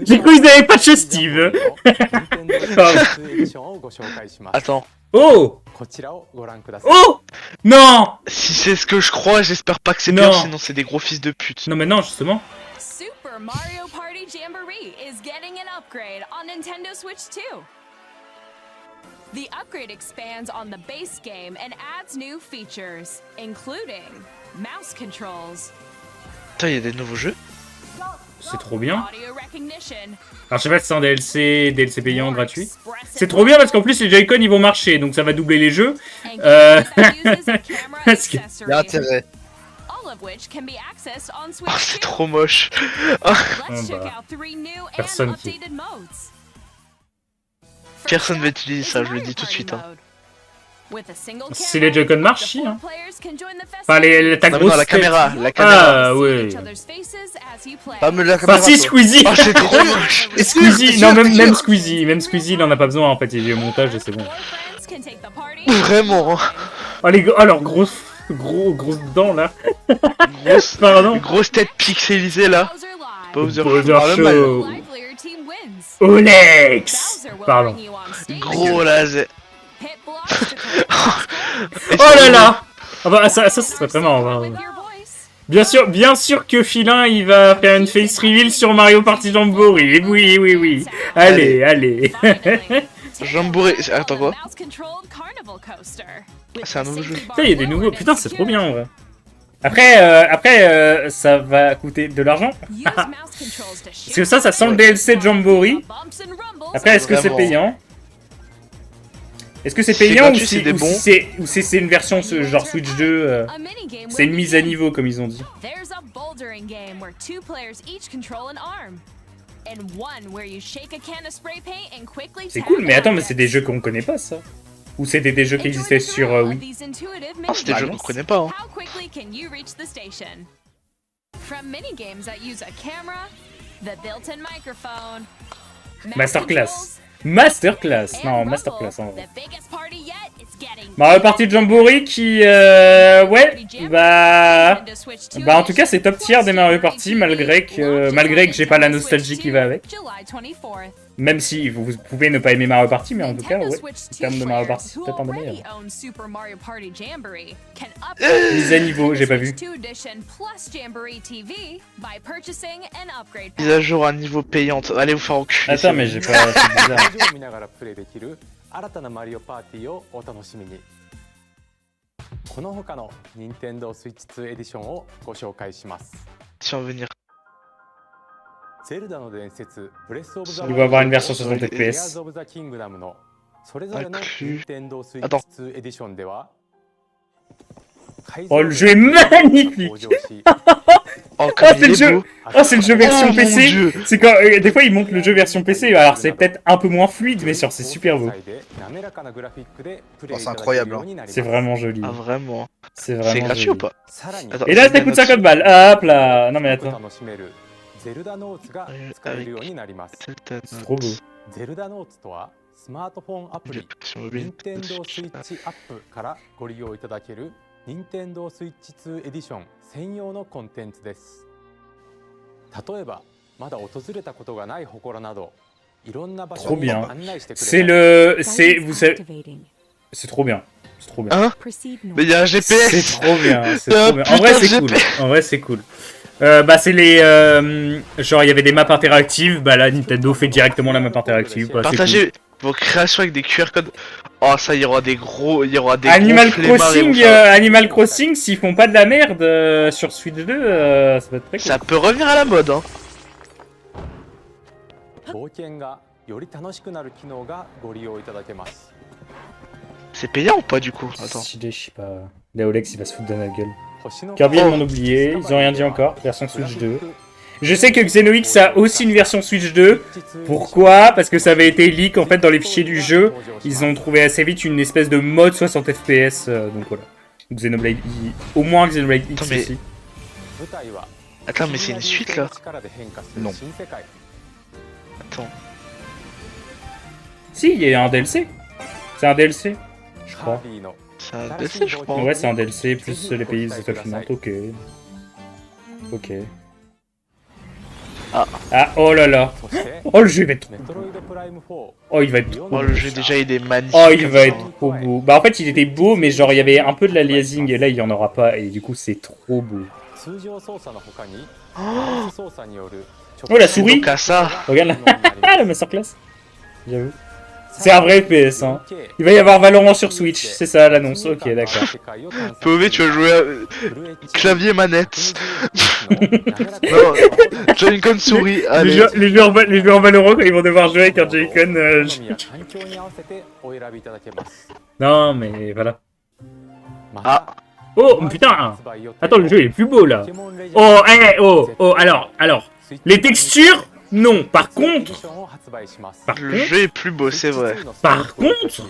J'ai cru qu'ils allaient patcher Steve. 任天堂スイッチ2エディションをご紹介します。 Attends, Oh! こちらをご覧ください。 Oh! Non! si c'est ce que je crois, j'espère pas que c'est Non. bien, sinon c'est des gros fils de pute. Non, mais non, justement. Super Mario Party Jamboree is getting an upgrade on Nintendo Switch 2. The upgrade expands on the base game and adds new features, including mouse controls, Putain, il y a des nouveaux jeux. C'est trop bien. audio recognition, Alors, je sais pas si c'est un DLC payant gratuit. C'est trop bien parce qu'en plus, les Joy-Con ils vont marcher, donc ça va doubler les jeux. and games that uses a camera Parce que- Y'a accessory, intérêt. all of which can be accessed on Oh, Switch c'est 2. trop moche. Let's check bah, out 3 new and personne qui- updated modes. Personne va First up utiliser is ça, je le Mario dis tout de Party suite, hein. mode. With a single Si camera, les Joy-Con marchent, the si, four hein. players can join the Enfin, ta Non, mais grosse non, la tête. caméra, la caméra. Ah, See ouais. each other's faces as you play. Pas me la Enfin, caméra. si, toi. Squeezie. Oh, c'est trop moche. Et Squeezie, non, même Squeezie, il en a pas besoin en fait, il est au montage et c'est bon. Four friends can take the party Vraiment. Oh, leurs grosses dents là. Grosse, Pardon. grosse tête pixelisée là. Bowser live. Bowser Bowser Show. Show. Livelier team wins. Olex. Bowser will Pardon. bring you on stage. Gros laser. Hit blocks to collect points. Oh là là. Ah bah ça serait très marrant. With hein. your voice. Bien sûr que Filin il va faire une face reveal sur Mario Party Jamboree. Oui. Allez. Finally, Jamboree. take Attends, quoi? on a mouse-controlled carnival coaster. With C'est un the nouveau jeu. safety bar Putain, il y a des lowered nouveaux. and Putain, c'est trop secured. bien en vrai. Après, ça va coûter de l'argent. Use mouse controls to Parce que ça sent le DLC de Jamboree. Après, est-ce que c'est Vraiment. payant? Est-ce que c'est C'est payant gratuit, c'est des bons. ou si c'est une version genre Switch 2 c'est une mise à niveau comme ils ont dit. There's a bouldering game where 2 players each control an arm. And one where you shake a can of spray paint and quickly C'est tap cool, mais attends, mais objects. c'est des jeux qu'on connaît pas ça. Ou c'était des jeux qui Enjoy existaient the sur thrill of Wii. these intuitive Oh, c'est des jeux mini-games. qu'on connaît pas. Hein. How quickly can you reach the station? From mini games that use a camera, the built-in microphone, mouse Masterclass. controls, Masterclass. and Non, Rumble, Masterclass en vrai. the biggest party yet is getting Mario Party Jamboree qui ouais, bah en tout cas c'est top tier des Mario Party malgré que j'ai pas la nostalgie qui va avec. Même si vous pouvez ne pas aimer Mario Party, mais en tout cas ouais, en termes de Mario Party c'est peut-être un des meilleurs. Mise à niveau, j'ai pas vu. Mise à jour à niveau payante. Allez vous faire enculer. Attends mais j'ai pas, c'est bizarre. スタジオを見ながらプレイできる新たなマリオパーティーをお楽しみに。この他の任天堂スイッチ2エディションをご紹介します。 Tiens, venir. ゼルダの伝説、ブレスオブザ Il va avoir une version 60 テイアー FPS. ズオブザキングダムのそれぞれの Inclus. 任天堂スイッチ2エディションでは。 Oh le jeu est magnifique. Oh, Oh comme c'est il le est jeu. beau. Oh c'est le jeu version Oh, mon PC. Dieu. C'est quand des fois ils montrent le jeu version PC. Alors c'est peut-être un peu moins fluide, mais sur c'est super beau. Oh, c'est incroyable, C'est vraiment joli. Ah, vraiment. C'est vraiment C'est gratuit joli. ou pas? Attends, Et là, c'est ça coûte bien 50 balles. Hop là. Non mais attends. ゼルダノーツが使えるようになります。 C'est trop beau. ゼルダノーツとはスマートフォンアプリ Version mobile. 任天堂スイッチアップからご利用いただける任天堂スイッチ2エディション専用のコンテンツです。例えばまだ訪れたことがない祠などいろんな場所 Trop に bien. 案内してくれ C'est る。 le, vous savez, c'est trop bien. C'est trop bien. Hein? Mais il y a un GPS. C'est trop bien. C'est Il y a un trop bien. En vrai putain de c'est cool. GPS. En vrai c'est cool. Bah c'est les genre il y avait des maps interactives. Bah là Nintendo fait directement la map interactive. Bah, c'est cool. Vos créations avec des QR codes. Oh, ça, il y aura des gros. Il y aura des Animal gros flemmards, ils vont Crossing, faire- Animal Crossing, s'ils font pas de la merde sur Switch 2, ça va être très cool. Ça peut revenir à la mode, hein. 冒険がより楽しくなる機能がご利用いただけます C'est payant ou pas du coup? Attends. Stylé, je sais pas. Daolex, il va se foutre de ma gueule. 星の Kirby, ils m'ont oublié, ils ont rien dit encore. Version Switch 2. Je sais que Xenoix a aussi une version Switch 2. Pourquoi? Parce que ça avait été leak en fait dans les fichiers du jeu. Ils ont trouvé assez vite une espèce de mode 60 FPS. Donc voilà. Xenoblade au moins Xenoblade X Attends, mais- aussi. Attends, mais c'est une suite là? Non. Attends. Si, il y a un DLC. C'est un DLC, je crois. C'est un DLC, je crois. Ouais, c'est un DLC plus les pays autofinancent. Ok. Ok. Ah, oh là là. Oh, le jeu va être trop beau. Oh, il va être trop Oh, beau. le jeu déjà il est magnifique. Oh, il comme va ça. être trop beau. Bah, en fait, il était beau, mais genre, il y avait un peu de l'aliasing, et là, il y en aura pas, et du coup, c'est trop beau. Oh, la souris! Donc à ça. Regarde là. La masterclass. J'avoue. C'est un vrai FPS, hein. Il va y avoir Valorant sur Switch, c'est ça l'annonce. Ok, d'accord. POV, tu vas jouer à clavier manette. Non, Joy-Con souris. Les Allez. jeux, les jeux en Valorant, quand ils vont devoir jouer avec un Joy-Con. Non, mais voilà. Ah. Oh, putain! Attends, le jeu il est plus beau là. Oh, oh, alors. Les textures, non. Par contre, Le jeu est plus beau, c'est vrai. Par contre,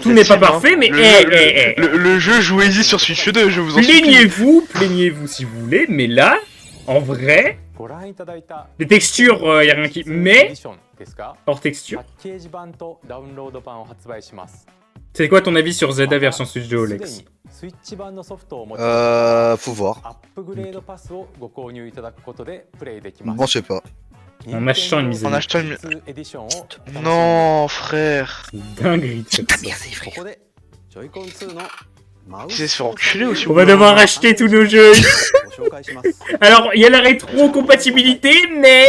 tout n'est pas parfait, mais Le jeu jouez-y sur Switch 2, je vous en supplie. plaignez-vous si vous voulez, mais là, en vrai, les textures, y a rien qui. Mais, hors texture. C'est quoi ton avis sur Zelda version Switch 2, Alex? Faut voir. Bon, je sais pas. En achetant une mise à En jour. achetant une... Non, frère. Dinguerie. Qui sait se faire enculer aussi? On va devoir acheter tous nos jeux. Alors, il y a la rétro-compatibilité, mais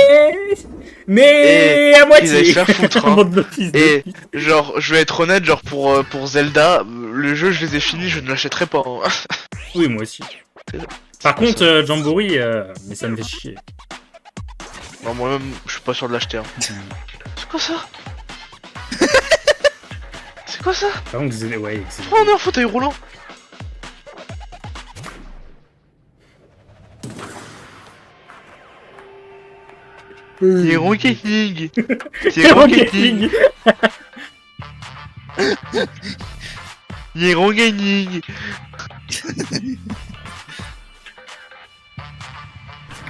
à moitié. Ils allaient se faire foutre, hein. Bande de fils de Et pute. genre, je vais être honnête, genre pour Zelda, le jeu je les ai finis, je ne l'achèterai pas. Hein. Oui, moi aussi. Par contre, Jamboree, mais ça me fait chier. Non, moi-même, je suis pas sûr de l'acheter. Hein. C'est quoi ça? C'est quoi ça? Par contre, ouais, c'est... Oh, on est en fauteuil roulant. Hero Gaming. Hero Gaming. Hero Gaming.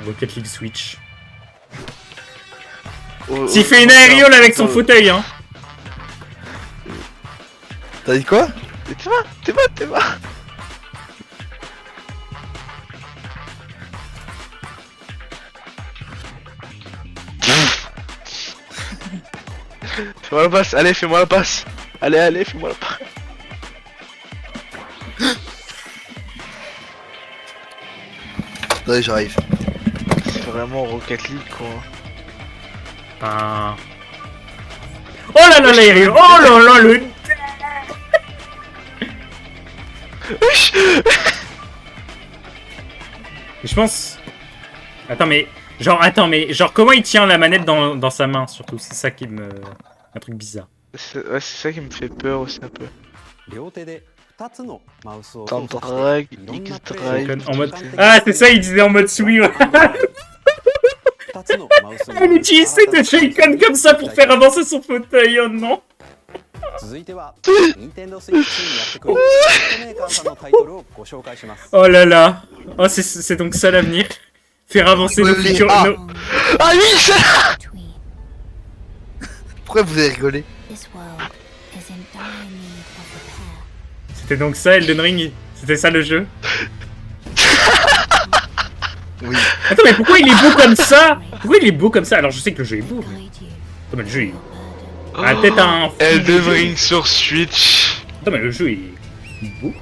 Rocket League Switch. Oh, S'il fait une aériole avec son fauteuil, hein. T'as dit quoi? T'es bas. Fais-moi la passe, allez, fais-moi la passe. Allez, fais-moi la passe. Ouais, j'arrive. C'est vraiment Rocket League, quoi. Ah. Oh là là, l'aérien. Oh là là, le... Je pense... Attends, mais genre, comment il tient la manette dans sa main, surtout? C'est ça qui me... Un truc bizarre. Ouais, c'est ça qui me fait peur aussi un peu. Drag, X-Drive. En mode... Ah, c'est ça, il disait en mode Wii. Elle utilise cette Joy-Con comme ça pour faire avancer son fauteuil, oh non. Oh là là. Oh, c'est donc ça l'avenir. Faire avancer nos futurs... Ah. nos- Ah oui, ça. Pourquoi vous avez rigolé? C'était donc ça, Elden Ring? C'était ça le jeu? Oui. Attends, mais pourquoi il est beau comme ça? Pourquoi il est beau comme ça? Alors je sais que le jeu est beau. Mais... Attends, mais le jeu est... Ah, peut-être un... Elden Ring sur Switch. Attends, mais le jeu est beau.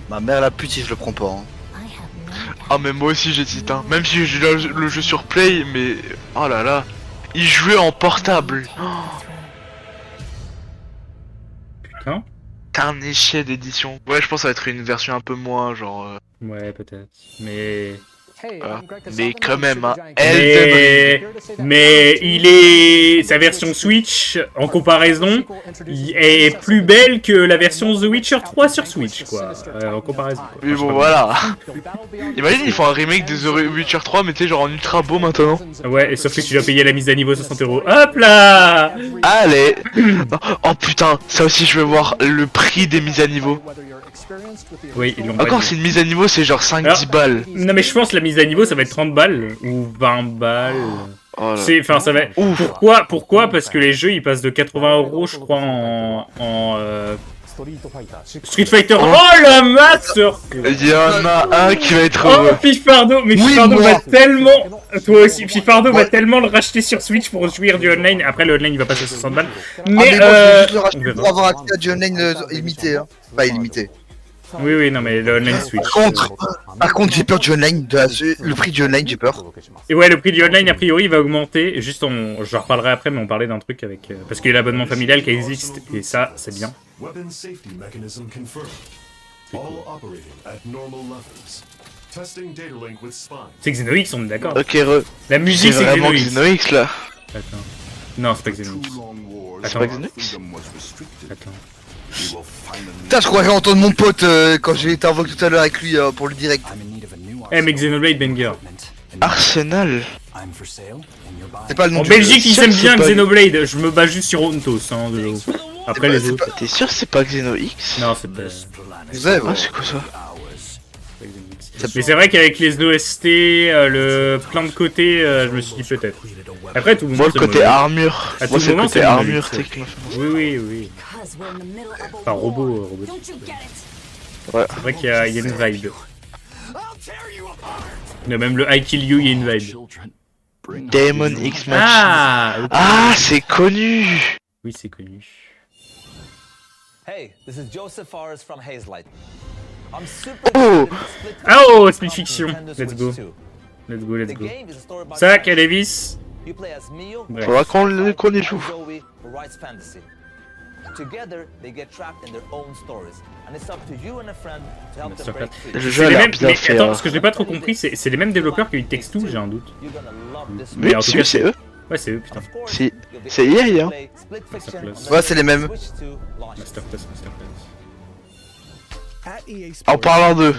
Ma mère la pute si je le prends pas. Hein. Ah mais moi aussi j'hésite hein. Même si j'ai le jeu sur Play, mais oh là là, il jouait en portable. Putain. T'as un échec d'édition. Ouais, je pense que ça va être une version un peu moins genre. Ouais, peut-être. Mais... Voilà. Mais quand même, hein. Mais il est... Sa version Switch, en comparaison, est plus belle que la version The Witcher 3 sur Switch, quoi. En comparaison. Quoi. Mais bon, voilà. Imagine, ils font un remake de The Witcher 3, mais tu sais, genre en ultra beau maintenant. Ouais, et sauf que tu dois payer la mise à niveau 60 €. Hop là. Allez. Oh putain, ça aussi je veux voir le prix des mises à niveau. Oui, ils l'ont pas Encore dit. si une mise à niveau c'est genre 5-10 balles. Non mais je pense que la mise à niveau ça va être 30 balles ou 20 balles. Oh là. Enfin ça va. Pourquoi parce que les jeux ils passent de 80 € je crois en Street Fighter. Oh la master. Il y en a un qui va être Oh heureux. Fifardo, mais Oui, Fifardo moi. va tellement. Toi aussi, Fifardo va tellement le racheter sur Switch pour jouir du online. Après le online il va passer à 60 balles. Mais, Mais moi, je vais juste le on racheter verra. pour avoir accès à du online illimité. Hein. Pas illimité. Oui, non mais le online Switch. Par contre, j'ai peur du online. Le prix du online, j'ai peur. Et ouais, le prix du online, a priori, il va augmenter. Juste, je en reparlerai après, mais on parlait d'un truc avec... parce qu'il y a l'abonnement familial qui existe, et ça, c'est bien. Weapon safety mechanism confirmed. All operating at normal levels. Testing data link with Spine. C'est Xenox, on est d'accord. Ok, La musique, c'est vraiment Xenox. Xenox là. Attends. Non, c'est pas Xenox. C'est pas Xenox. Attends. Putain, je croyais entendre mon pote quand j'ai été invoqué tout à l'heure avec lui pour le direct. Eh, mais Xenoblade Banger. Arsenal. C'est pas le nom En du Belgique, ils sûr aiment que c'est bien pas- Xenoblade. Je me bats juste sur Ontos, hein, de l'eau. Après, pas- les c'est autres. T'es sûr que c'est pas Xenox? Non, c'est pas... Vous avez, Ah, c'est quoi ça? Mais c'est vrai qu'avec les OST, plein de côtés, je me suis dit peut-être. Après, tout le Moi, monde le côté armure. À tout Moi, c'est le moment, côté c'est armure, Xenoblade. technique. Oui. Enfin, robot. Ouais. C'est vrai qu'il y a une vibe. Mais même le I Kill You, il y a une vibe. Demon X Machina. Ah, ok. Ah, c'est connu. Oui, c'est connu. Hey, this is Joseph Forrest from Hazelight. I'm super Oh. Ah oh, Split Fiction. Let's go. Let's go. Sac à Davis. You play as Mio, Bref. Faudra qu'on y joue. Zoe, who writes fantasy. Together, they get trapped in their own stories, and it's up to you and a friend to help them break free. Le jeu C'est a les l'air mêmes. bien Mais fait. attends, hein. ce que j'ai pas trop compris, c'est les mêmes développeurs que It Takes Two, j'ai un doute. You're gonna love this Oui, en tout si, cas, c'est eux. Ouais, c'est eux, putain. Of course, Si. you'll be C'est able to EA, hein. play Split Fiction on the Ouais, c'est les mêmes. Switch 2 launch. Masterclass. En parlant d'eux.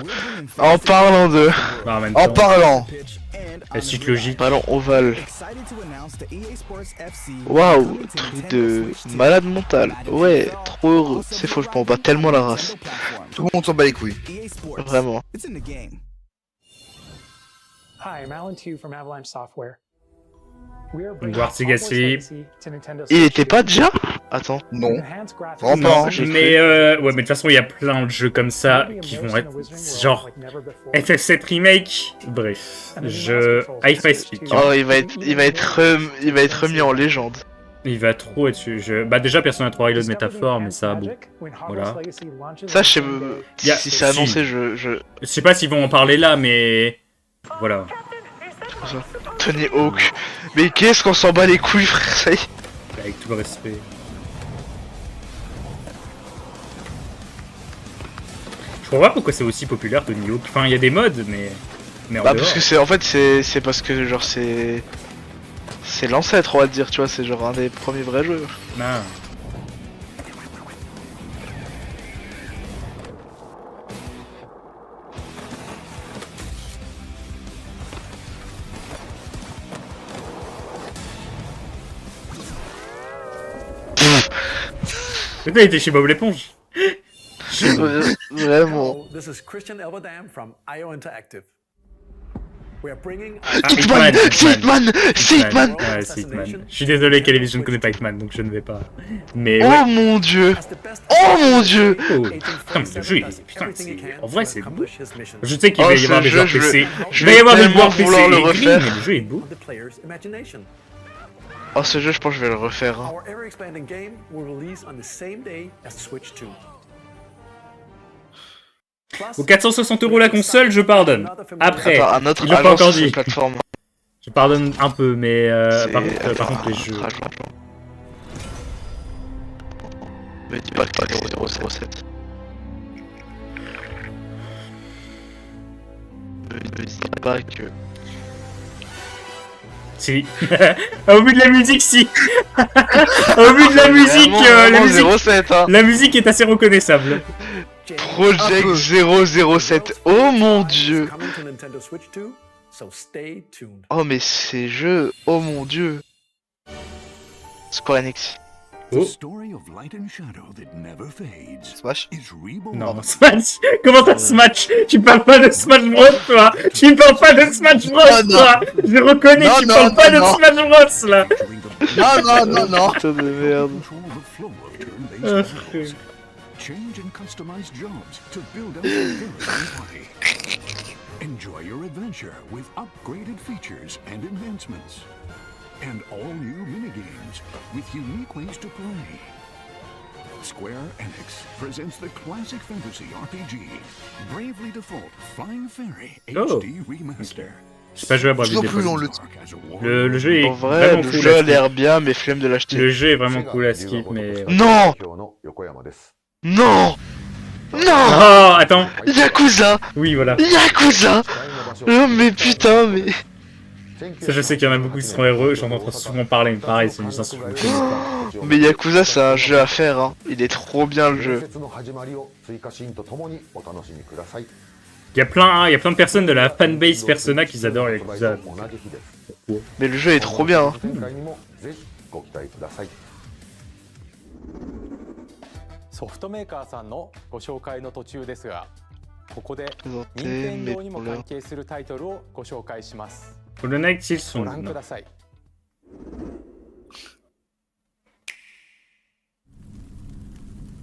Bah, en même En temps, parlant. la suite logique. Ballon ovale. Waouh, truc de malade mental. Ouais, trop heureux. C'est faux, je m'en bats tellement la race. Tout le monde s'en bat les couilles. Vraiment. Hi, I'm Alan Tu from Avalanche Software. We are On bringing voit Sega Hogwarts Legacy. Legacy to Nintendo Il Switch était pas déjà? Attends. Non. Enhanced graphics Vraiment Non, pas. j'ai mais ouais, mais de toute façon, il y a plein de jeux comme ça qui vont être genre FF7 Remake. Bref, Hi-Fi Speak. Oh, il va être remis en légende. Il va trop être. Bah, déjà, Persona 3 Reload métaphore, mais ça, bon. Voilà. Ça, je sais Y a- si c'est annoncé, je... Je sais pas s'ils vont en parler là, mais. Voilà. Tony Hawk. Mais qu'est-ce qu'on s'en bat les couilles, frère, ça y est. Avec tout le respect. Je comprends pas pourquoi c'est aussi populaire Tony Hawk. Enfin, il y a des modes, mais. Mais en Bah, dehors. parce que c'est parce que, genre, c'est l'ancêtre, on va dire, tu vois, c'est genre un des premiers vrais jeux. Ah. Putain, il était chez Bob l'éponge. Vraiment. This is Christian Elbadam from IO Interactive. We are bringing Hitman, c'est Hitman. Ouais, c'est Hitman. Je suis désolé, Kelly, je ne connais pas Hitman, donc je ne vais pas. Mais Oh ouais. mon dieu. Oh mon dieu. Oh. Putain, mais ce jeu, putain, en vrai, c'est beau. Je sais qu'il Oh, va y ce avoir des jeu, joueurs je vais- PC. je Il va y vais avoir des tellement joueurs PC vouloir le aigris, refaire. mais le jeu est beau. the player's imagination. Oh, ce jeu, je pense que je vais le refaire. hein. Our ever-expanding game will release on the same day as Switch 2. Aux 460 € la console, je pardonne. Après, Attends, un autre il l'a pas agent encore sur cette dit. plateforme. Je pardonne un peu, mais C'est- par contre les jeux. Me dis pas que t'as 007. Me dis pas que... Si. Au vu de la musique, si. Au vu de la musique, Vraiment 07, hein. la musique est assez reconnaissable. Project 007. Oh mon dieu. Coming to Nintendo Switch 2, so stay tuned. Oh mais ces jeux, oh mon dieu. Square Enix. Oh. Smash. Non, Smash. Comment ça Smash? Tu parles pas de Smash Bros, toi. Tu parles pas de Smash Bros, toi. Je reconnais, Non, tu non, parles pas non, de non. Smash Bros, là. Non. Putain de merde. Ah, frère. Change and customize jobs to build out your village and party. Enjoy your adventure with upgraded features and enhancements. And all new minigames with unique ways to play. Square Enix presents the classic fantasy RPG, Bravely Default Flying Fairy Oh. HD Remaster. J'ai pas joué à Bravely Toujours plus long, Default. le Le jeu est En vrai, vraiment le cool. jeu à a l'air skip. bien, mais flemme de l'acheter. Le jeu est vraiment cool à skip, mais. Non. Non. Non. Oh, attends. Yakuza. Oui, voilà. Yakuza. Oh mais putain, mais... Ça, je sais qu'il y en a beaucoup qui seront heureux. J'en entends souvent parler, mais pareil, c'est une licence que je vous connais. Mais Yakuza, c'est un jeu à faire, hein. Il est trop bien, le jeu. Il y a plein de personnes de la fanbase Persona qui adorent Yakuza. Mais le jeu est trop bien, hein. ソフトメーカーさんのご紹介の途中ですが、ここで任天堂にも関係するタイトルをご紹介します。 Le Night Shield sont. ご覧ください。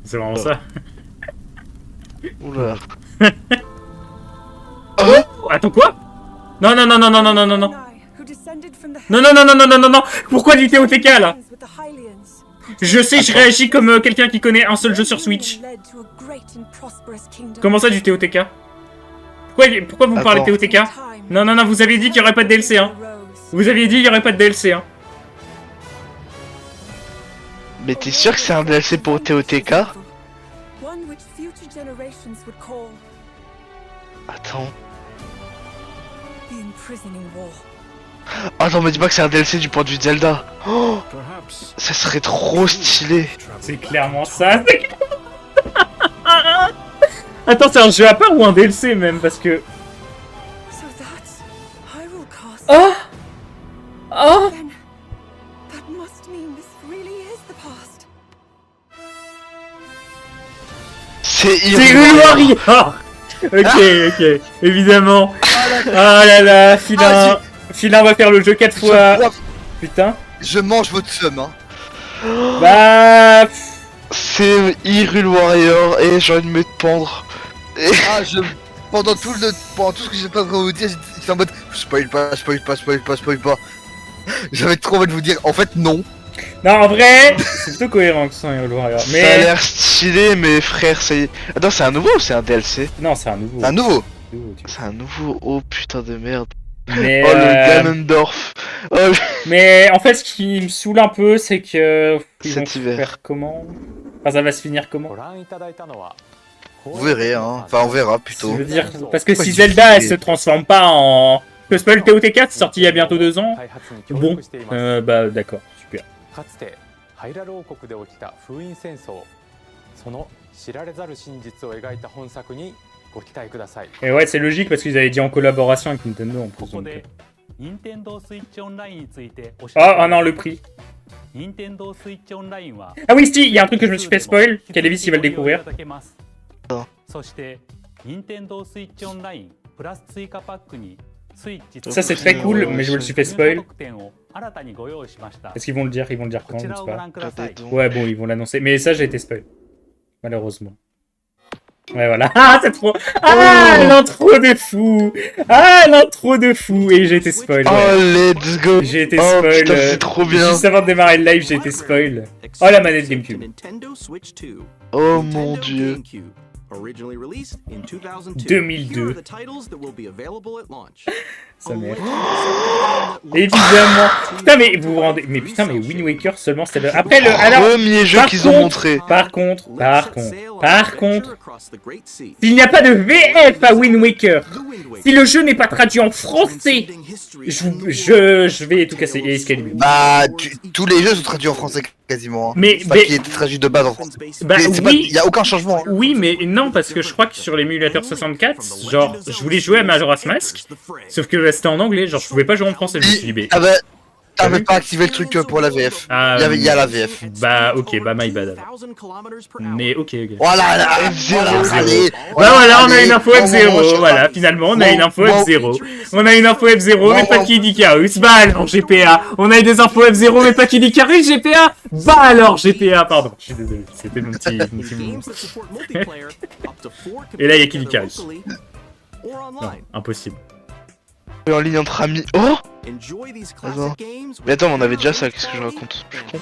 C'est vraiment ça. Oula. Oh, attends quoi? Non. Non. Pourquoi du TOTK là? Je sais, je réagis comme quelqu'un qui connaît un seul jeu sur Switch. Comment ça du TOTK? Pourquoi vous parlez de TOTK? Non, vous aviez dit qu'il n'y aurait pas de DLC, hein. Vous aviez dit qu'il n'y aurait pas de DLC, hein. Mais t'es sûr que c'est un DLC pour TOTK? Attends. Attends, me dis pas que c'est un DLC du point de vue de Zelda. Oh, ça serait trop stylé. C'est clairement ça. Attends, c'est un jeu à part ou un DLC même? Parce que... Oh! Oh! C'est Hyrule Warrior. Ok, évidemment. Ah là là, Filin va faire le jeu 4 fois. Putain. Je mange votre somme, hein. Bah... C'est Hyrule Warrior et j'ai envie de me pendre. Et... Ah, pendant tout ce que j'ai pas vous dire, j'étais en mode spoil pas. J'avais trop envie de vous dire, en fait, non. Non, en vrai, c'est plutôt cohérent que ça, Hyrule Warrior. Mais... Ça a l'air stylé, mais frère, c'est... Attends, c'est un nouveau ou c'est un DLC? Non, c'est un nouveau. Un nouveau. C'est un nouveau, oh putain de merde. Mais oh le Ganondorf. Oh, mais en fait, ce qui me saoule un peu, c'est que... Ils cet vont hiver. faire comment? Enfin, ça va se finir comment? Vous verrez, hein. Enfin, on verra plutôt. Je veux dire, parce que si Zelda, elle se transforme pas en... Que Spell TOTK, c'est sorti il y a bientôt 2 ans. Bon, bah d'accord, super. かつてハイラル王国で起きた封印戦争、その知られざる真実を描いた本作にご期待ください。 Et ouais, c'est logique parce qu'ils avaient dit en collaboration avec Nintendo en plus. Donc... Nintendo Switch Online についてお知 Ah non, le prix. Nintendo Switch Online は Ah oui, si, il y a un truc que je me suis fait spoil, Calevis il va le découvrir. そして Nintendo Switch Online プラス追加パックに Ça c'est très cool, mais je me le suis fait spoil. 新たにご用意しました。 Est-ce qu'ils vont le dire? Ils vont le dire quand? Je sais pas. ご覧ください。 Ouais, bon, ils vont l'annoncer. Mais ça, j'ai été spoil. Malheureusement. Ouais, voilà. Ah, c'est trop... Ah, l'intro de fou. Ah, l'intro de fou. Et j'ai été spoil. Ouais. Oh, let's go. J'ai été Oh, spoil. putain, c'est trop bien. Juste avant de démarrer le live, j'ai été spoil. Oh, la manette GameCube. Nintendo Switch 2. Oh mon dieu. Originally released in 2002. 2002. Here are the titles that will be available at launch. Sa mère. Évidemment. Putain, mais vous vous rendez. Mais putain, mais Wind Waker seulement c'était le. Après le. Alors. Premier jeu qu'ils ont montré. Par contre. S'il n'y a pas de VF à Wind Waker, si le jeu n'est pas traduit en français, je vais tout casser. Et Excalibur. Bah, tous les jeux sont traduits en français quasiment. Hein. Mais. C'est pas qu'il était traduit de base en français. Bah, oui. Il y a aucun changement. Hein. Oui, mais non, parce que je crois que sur l'émulateur 64, genre, je voulais jouer à Majora's Mask, sauf que c'était en anglais, genre, je pouvais pas jouer en français, je me suis dit, ah bah, t'avais pas activé le truc pour la VF. Il y a la VF. Bah, ok, bah, my bad. Mais, ok. Voilà, allez. Bah, voilà, on a une info F0, voilà, finalement, on a une info F0. On a une info F0, mais pas Kid Icarus. Bah, alors, GPA. On a eu des infos F0, mais pas Kid Icarus, GPA. Bah, alors, GPA, pardon. Je suis désolé, c'était mon petit moment. Et là, il y a Kid Icarus. Non, impossible. En ligne entre amis. Oh! Attends. Mais attends, on avait déjà ça, qu'est-ce que je raconte? Putain.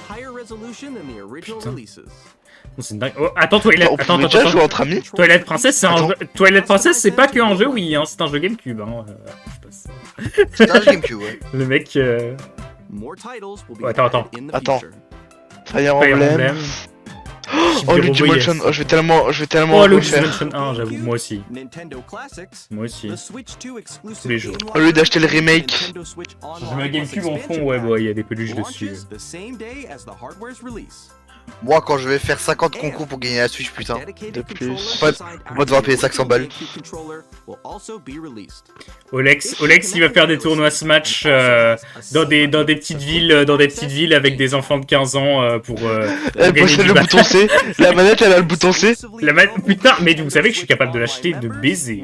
C'est une dingue. Oh, attends, Twilight. Attends. Jouer entre amis. Twilight Princess, c'est un jeu. Twilight Princess, c'est pas que un jeu, oui, hein, c'est un jeu GameCube. Hein. C'est un jeu GameCube, ouais. Le mec. Oh, attends. Fire Emblem. Oh, Luigi Mansion, oh, je vais tellement oh, Luigi Mansion 1, j'avoue, moi aussi. Moi aussi. Tous les jours. Au lieu d'acheter le remake. Je mets GameCube en fond, ouais, il y a des peluches dessus. Moi, quand je vais faire 50 concours pour gagner la Switch, putain. De plus. On va devoir payer 500 balles. Olex, il va faire des tournois Smash dans des petites villes avec des enfants de 15 ans pour gagner le bouton C. La manette, elle a le bouton C. Putain, mais vous savez que je suis capable de l'acheter de baiser.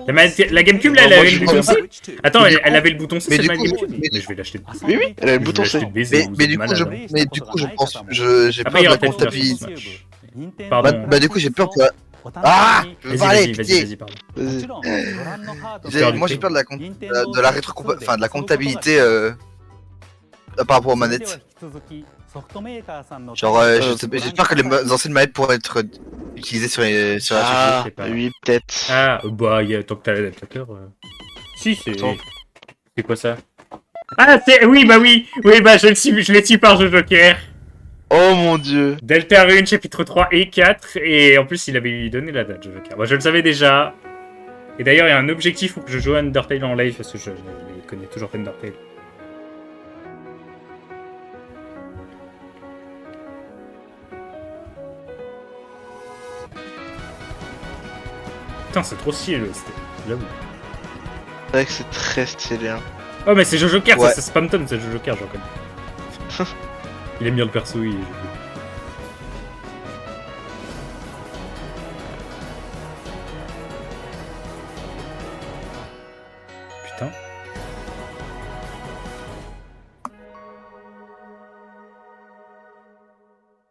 La GameCube, là, elle avait le bouton C. Attends, elle avait le bouton C, c'est ma GameCube. Mais je vais l'acheter de baiser. Oui, elle avait le bouton C. Mais du coup, je pense... J'ai peur de la comptabilité. Pardon. Bah du coup j'ai peur pour la... Ah, vas-y, pardon. Moi j'ai peur de la de la comptabilité par rapport aux manettes. Genre j'espère que les anciennes manettes pourraient être utilisées sur la Switch. Ah, oui, peut-être. Ah, bah tant que t'as l'adaptateur. Si, c'est... C'est quoi ça? Ah, oui, bah je l'ai su par Joker. Oh mon dieu. Deltarune, chapitre 3 et 4, et en plus il avait donné la date, Joker. Moi je le savais déjà. Et d'ailleurs il y a un objectif pour que je joue à Undertale en live, parce que je connais toujours pas Undertale. Putain, c'est trop stylé le ST, j'avoue. C'est vrai que c'est très stylé. Hein. Oh mais c'est Joker, ouais. C'est Spamton, c'est Joker, j'en connais. Il aime bien le perso, il... Putain.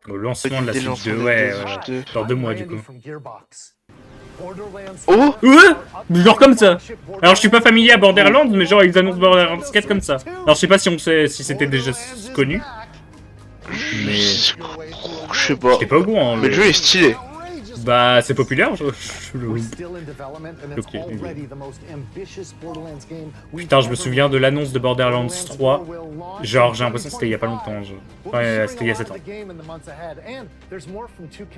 Au lancement de la Switch 2, ouais. Dans 2 mois du coup. Oh genre comme ça. Alors je suis pas familier à Borderlands, mais genre ils annoncent Borderlands 4 comme ça. Alors je sais pas si c'était déjà connu. Mais... Je sais pas. J'étais pas au courant. Mais le jeu est stylé. Bah c'est populaire, ok. Putain, je me souviens de l'annonce de Borderlands 3. Genre j'ai l'impression que c'était il y a pas longtemps. Ouais, c'était il y a 7 ans.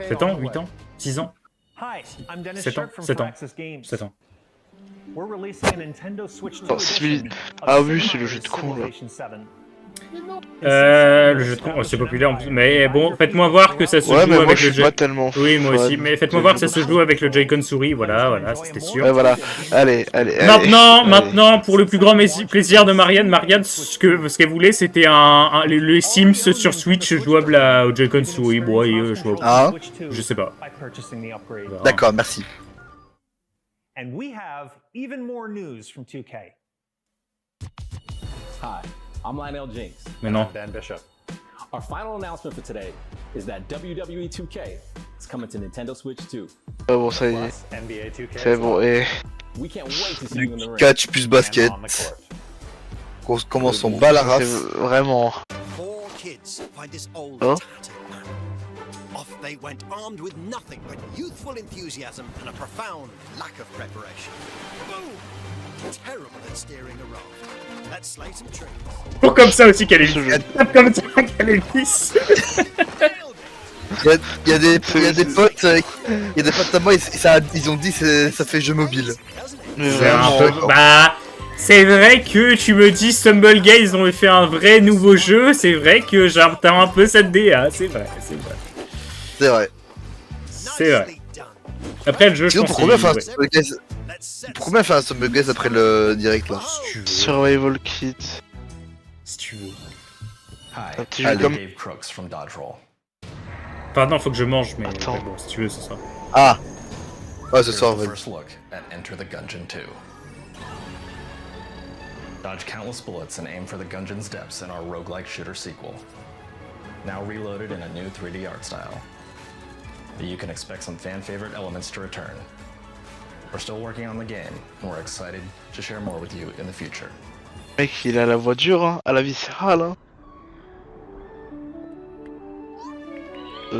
7 ans 8 ans 6 ans 7 ans 7 ans 7 ans. Ah oui, c'est le jeu de con là. Le jeu de con, c'est populaire en plus, mais bon, faites-moi voir que ça se joue avec le Joy-Con. Oui, moi aussi, mais faites-moi voir que ça se joue avec le Joy-Con souris, voilà, c'était sûr. Ouais, voilà, allez. Maintenant, pour le plus grand plaisir de Marianne, ce qu'elle voulait, c'était les Sims sur Switch jouable au Joy-Con souris. Bon, je sais pas. D'accord, merci. And we have even more news from 2K. Hi, I'm Lionel Jinx. Mais non. I'm Dan Bishop. Our final announcement for today is that WWE 2K is coming to Nintendo Switch 2. Ah bon, ça y est. C'est bon, et... We can't wait to see you in the ring. Catch plus basket. Comment on bat la race. Vraiment. Hein? They went armed with nothing but youthful enthusiasm and a profound lack of preparation. Boom! Terrible at steering a raft. Let's slay some trees. Pour comme ça aussi qu'elle est comme ça qu'elle est lisse. Il y a des potes à moi, ils ont dit ça fait jeu mobile. C'est un peu... Bah, c'est vrai que tu me dis Stumblegate, ils ont fait un vrai nouveau jeu, c'est vrai que j'entends un peu cette DA, c'est vrai. C'est vrai. C'est vrai. Après le jeu, je pense pourquoi bien faire un Stumblegate après le direct là? Survival Kit. Si tu veux. Un petit jeu comme... Pardon, faut que je mange, mais bon, si tu veux, ce sera. Ah. Ouais, ce soir, ouais. Dodge countless bullets and aim for the Gungeon's depths in our roguelike shooter sequel. Now reloaded in a new 3D art style. You can expect some fan-favorite elements to return. We're still working on the game, and we're excited to share more with you in the future. Mec, il a la voix dure, hein, à la viscérale. Hein.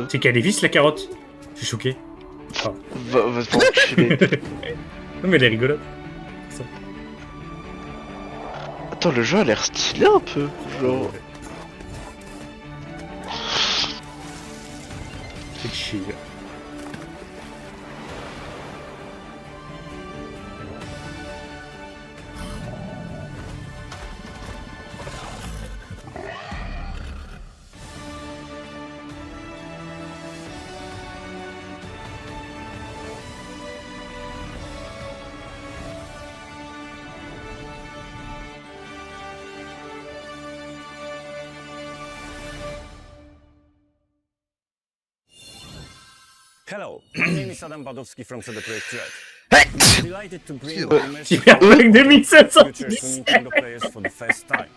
C'est qu'elle est visse la carotte. Je suis choqué. Oh. Va t'enculer. Non mais elle est rigolote. Ça. Attends, le jeu a l'air stylé un peu. Genre... C'est chill. Hello, my name is Adam Badowski from CD Projekt Red. I'm delighted to bring futures to Nintendo players for the first time.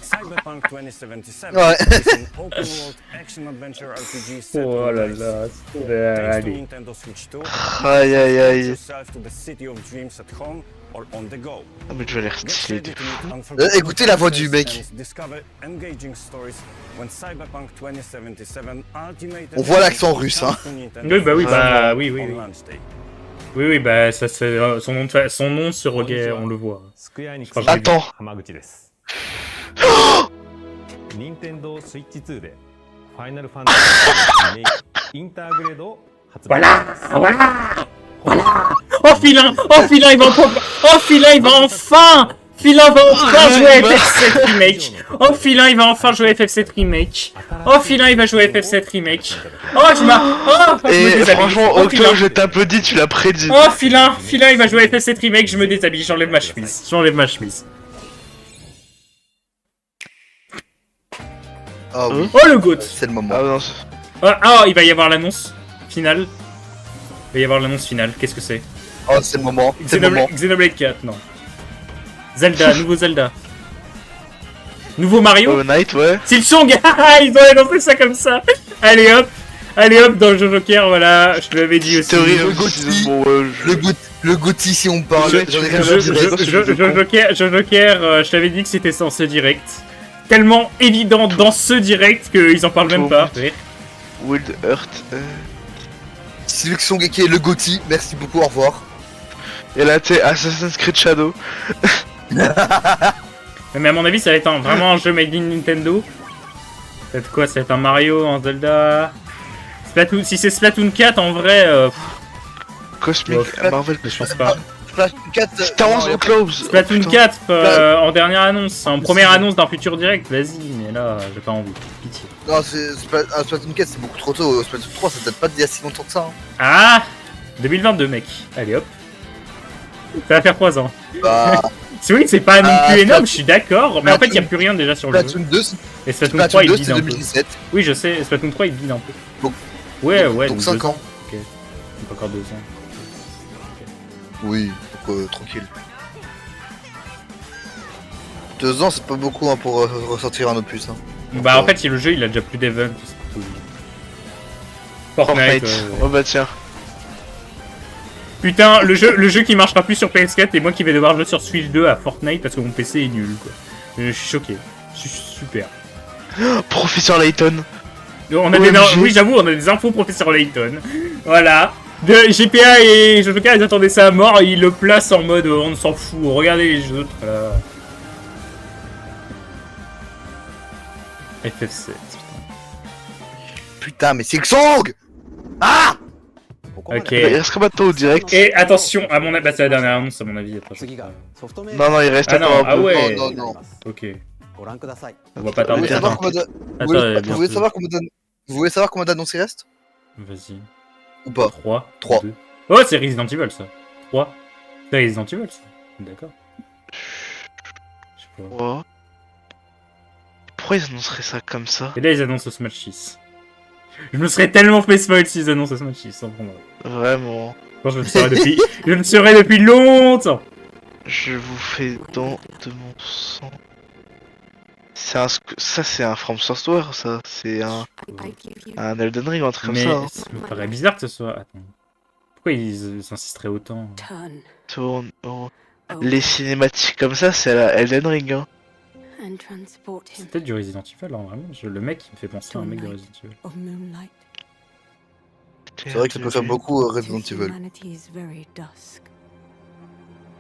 Cyberpunk 2077 is an open-world action-adventure RPG set oh là là, thanks to Nintendo Switch 2. Aïe aïe aïe. Yourself to the city of dreams at home or on the go. Ah mais tu as l'air stylé de fou. Écoutez la voix du mec. On voit l'accent russe, hein. Oui, bah oui, oui, bah ça c'est son nom sur Roguer, on le voit. Attends. Nintendo Switch 2で Final Fantasy Remake Intergrade を発売します。Voilà. Oh Filin, il va enfin jouer à FF7 Remake. Oh Filin, il va enfin jouer à FF7 Remake. Oh Filin, il va jouer à FF7 Remake. Oh tu m'as... Oh, et franchement, Octo, je t'applaudis, tu l'as prédit. Oh Filin, il va jouer à FF7 Remake, je me déshabille, j'enlève ma chemise. Oh, oui. Oh le GOAT. C'est le moment. Il va y avoir l'annonce finale. Qu'est-ce que c'est? Oh, c'est le moment. Xenoblade 4, non. Zelda, nouveau Zelda. Nouveau Mario. Night, ouais. Silksong. Ils ont annoncé ça comme ça. Allez hop, dans le jeu Joker, voilà, je te l'avais dit aussi. Le Gotti si on parle. Jeu Joker, je t'avais dit que c'était dans ce direct. Tellement évident dans ce direct qu'ils en parlent même pas. Wild Earth. Silksong qui est le Gotti, merci beaucoup, au revoir. Et là, tu sais, Assassin's Creed Shadow. Mais à mon avis, ça va être vraiment un jeu made in Nintendo. Ça va être quoi? Ça va être un Mario, un Zelda. Splatoon, si c'est Splatoon 4, en vrai. Cosmic Marvel, je pense pas. Splatoon 4 en dernière annonce, en première annonce d'un futur direct, vas-y, mais là j'ai pas envie, pitié. Non, Splatoon 4 c'est beaucoup trop tôt, Splatoon 3 ça date pas d'il y a si longtemps que ça. Hein. Ah 2022 mec, allez hop. Ça va faire 3 ans. Bah... oui, c'est pas non plus énorme, je suis d'accord, mais en fait il y a plus rien déjà sur le jeu. Splatoon 2, et Splatoon 3 il bide un 2017. peu. Oui je sais, Splatoon 3 il bide un peu. Donc, ouais, donc 5 ans. Ok, donc encore 2 ans. Oui, donc tranquille. 2 ans c'est pas beaucoup hein, pour ressortir un opus. Hein. Bah en fait le jeu il a déjà plus d'events, c'est tout. Fortnite. Oh bah tiens. Putain, le jeu qui marchera plus sur PS4 et moi qui vais devoir jouer sur Switch 2 à Fortnite parce que mon PC est nul quoi. Je suis choqué. Je suis super. Professeur Layton. On a oui, j'avoue, on a des infos, professeur Layton. Voilà. GPA et Jojoka, ils attendaient ça à mort, ils le placent en mode on s'en fout, regardez les autres là. FF7. Putain, mais c'est Xong! Ah! Ok. Il reste combien de temps au direct? Et attention, à mon avis, bah, c'est la dernière annonce à mon avis. Non, il reste encore un peu. Ah ouais. Non. Ok. On va pas tarder. Vous voulez savoir combien d'annonces il reste? Vas-y. Ou pas? 3. 3. Oh, c'est Resident Evil ça. 3. C'est Resident Evil ça. D'accord. Je sais pas. Ouais. Pourquoi ils annonceraient ça comme ça? Et là, ils annoncent Smash 6. Je me serais tellement fait spoil s'ils annoncent Smash 6. Sans prendre. Vraiment. Bon, je le saurais depuis longtemps. Je vous fais don de mon sang. Ça, c'est un From Software, ça. C'est un Elden Ring, un truc comme ça. Hein. Ça me paraît bizarre que ce soit. Attends. Pourquoi ils insisteraient autant? Tourne. Oh. Les cinématiques comme ça, c'est la Elden Ring. Hein. C'est peut-être du Resident Evil, hein, vraiment. Le mec, il me fait penser à un mec de Resident Evil. C'est vrai que ça peut faire beaucoup Resident Evil.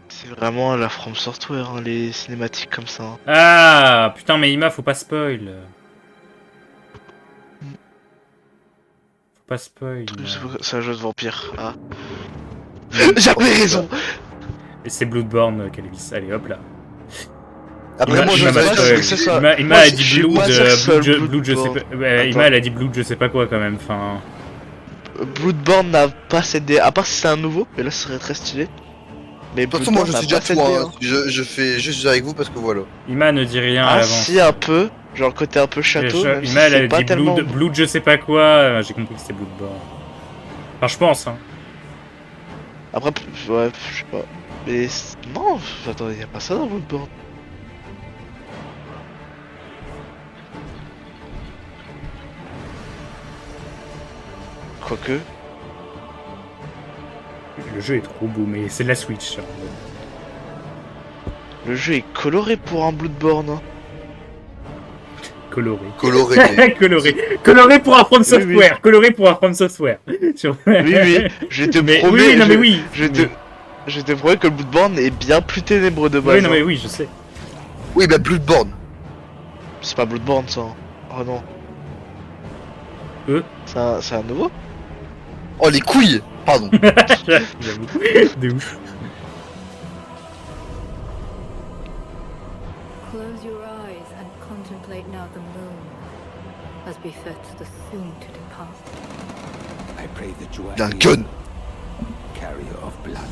C'est vraiment la From Software, hein, les cinématiques comme ça. Hein. Ah putain, mais Ima, faut pas spoil. Faut pas spoil. C'est un jeu de vampire. Ah. J'avais raison. Et c'est Bloodborne, Calvis. Allez, hop là. Après, moi, je sais pas. Ima a dit Blood, je sais pas. Ima, elle a dit Blood, je sais pas quoi quand même. Enfin. Bloodborne n'a pas cédé, à part si c'est un nouveau, mais là ce serait très stylé. Mais de toute façon, moi je suis déjà tout, hein. Je fais juste avec vous parce que voilà. Ima ne dit rien à l'avance. l'avance. Si, un peu, genre le côté un peu château. Ima, elle a dit tellement... Blood, je sais pas quoi, j'ai compris que c'était Bloodborne. Enfin, je pense, hein. Après, ouais, je sais pas. Mais non, attends, y'a pas ça dans Bloodborne. Quoique. Le jeu est trop beau, mais c'est de la Switch. Le jeu est coloré pour un Bloodborne. Hein. Coloré. Coloré pour un From Software. Oui. Coloré pour un From Software. Oui, je te promets. Oui, non, mais oui. Je te promets que le Bloodborne est bien plus ténébreux de base. Oui, non, mais oui, je sais. Oui, bah Bloodborne. C'est pas Bloodborne ça. Oh non. C'est un nouveau? Oh les couilles! Pardon. J'avoue. De ouf. Close your eyes and contemplate now the moon, as befits the soon to depart. I pray that you are d'un gun. Carrier of blood.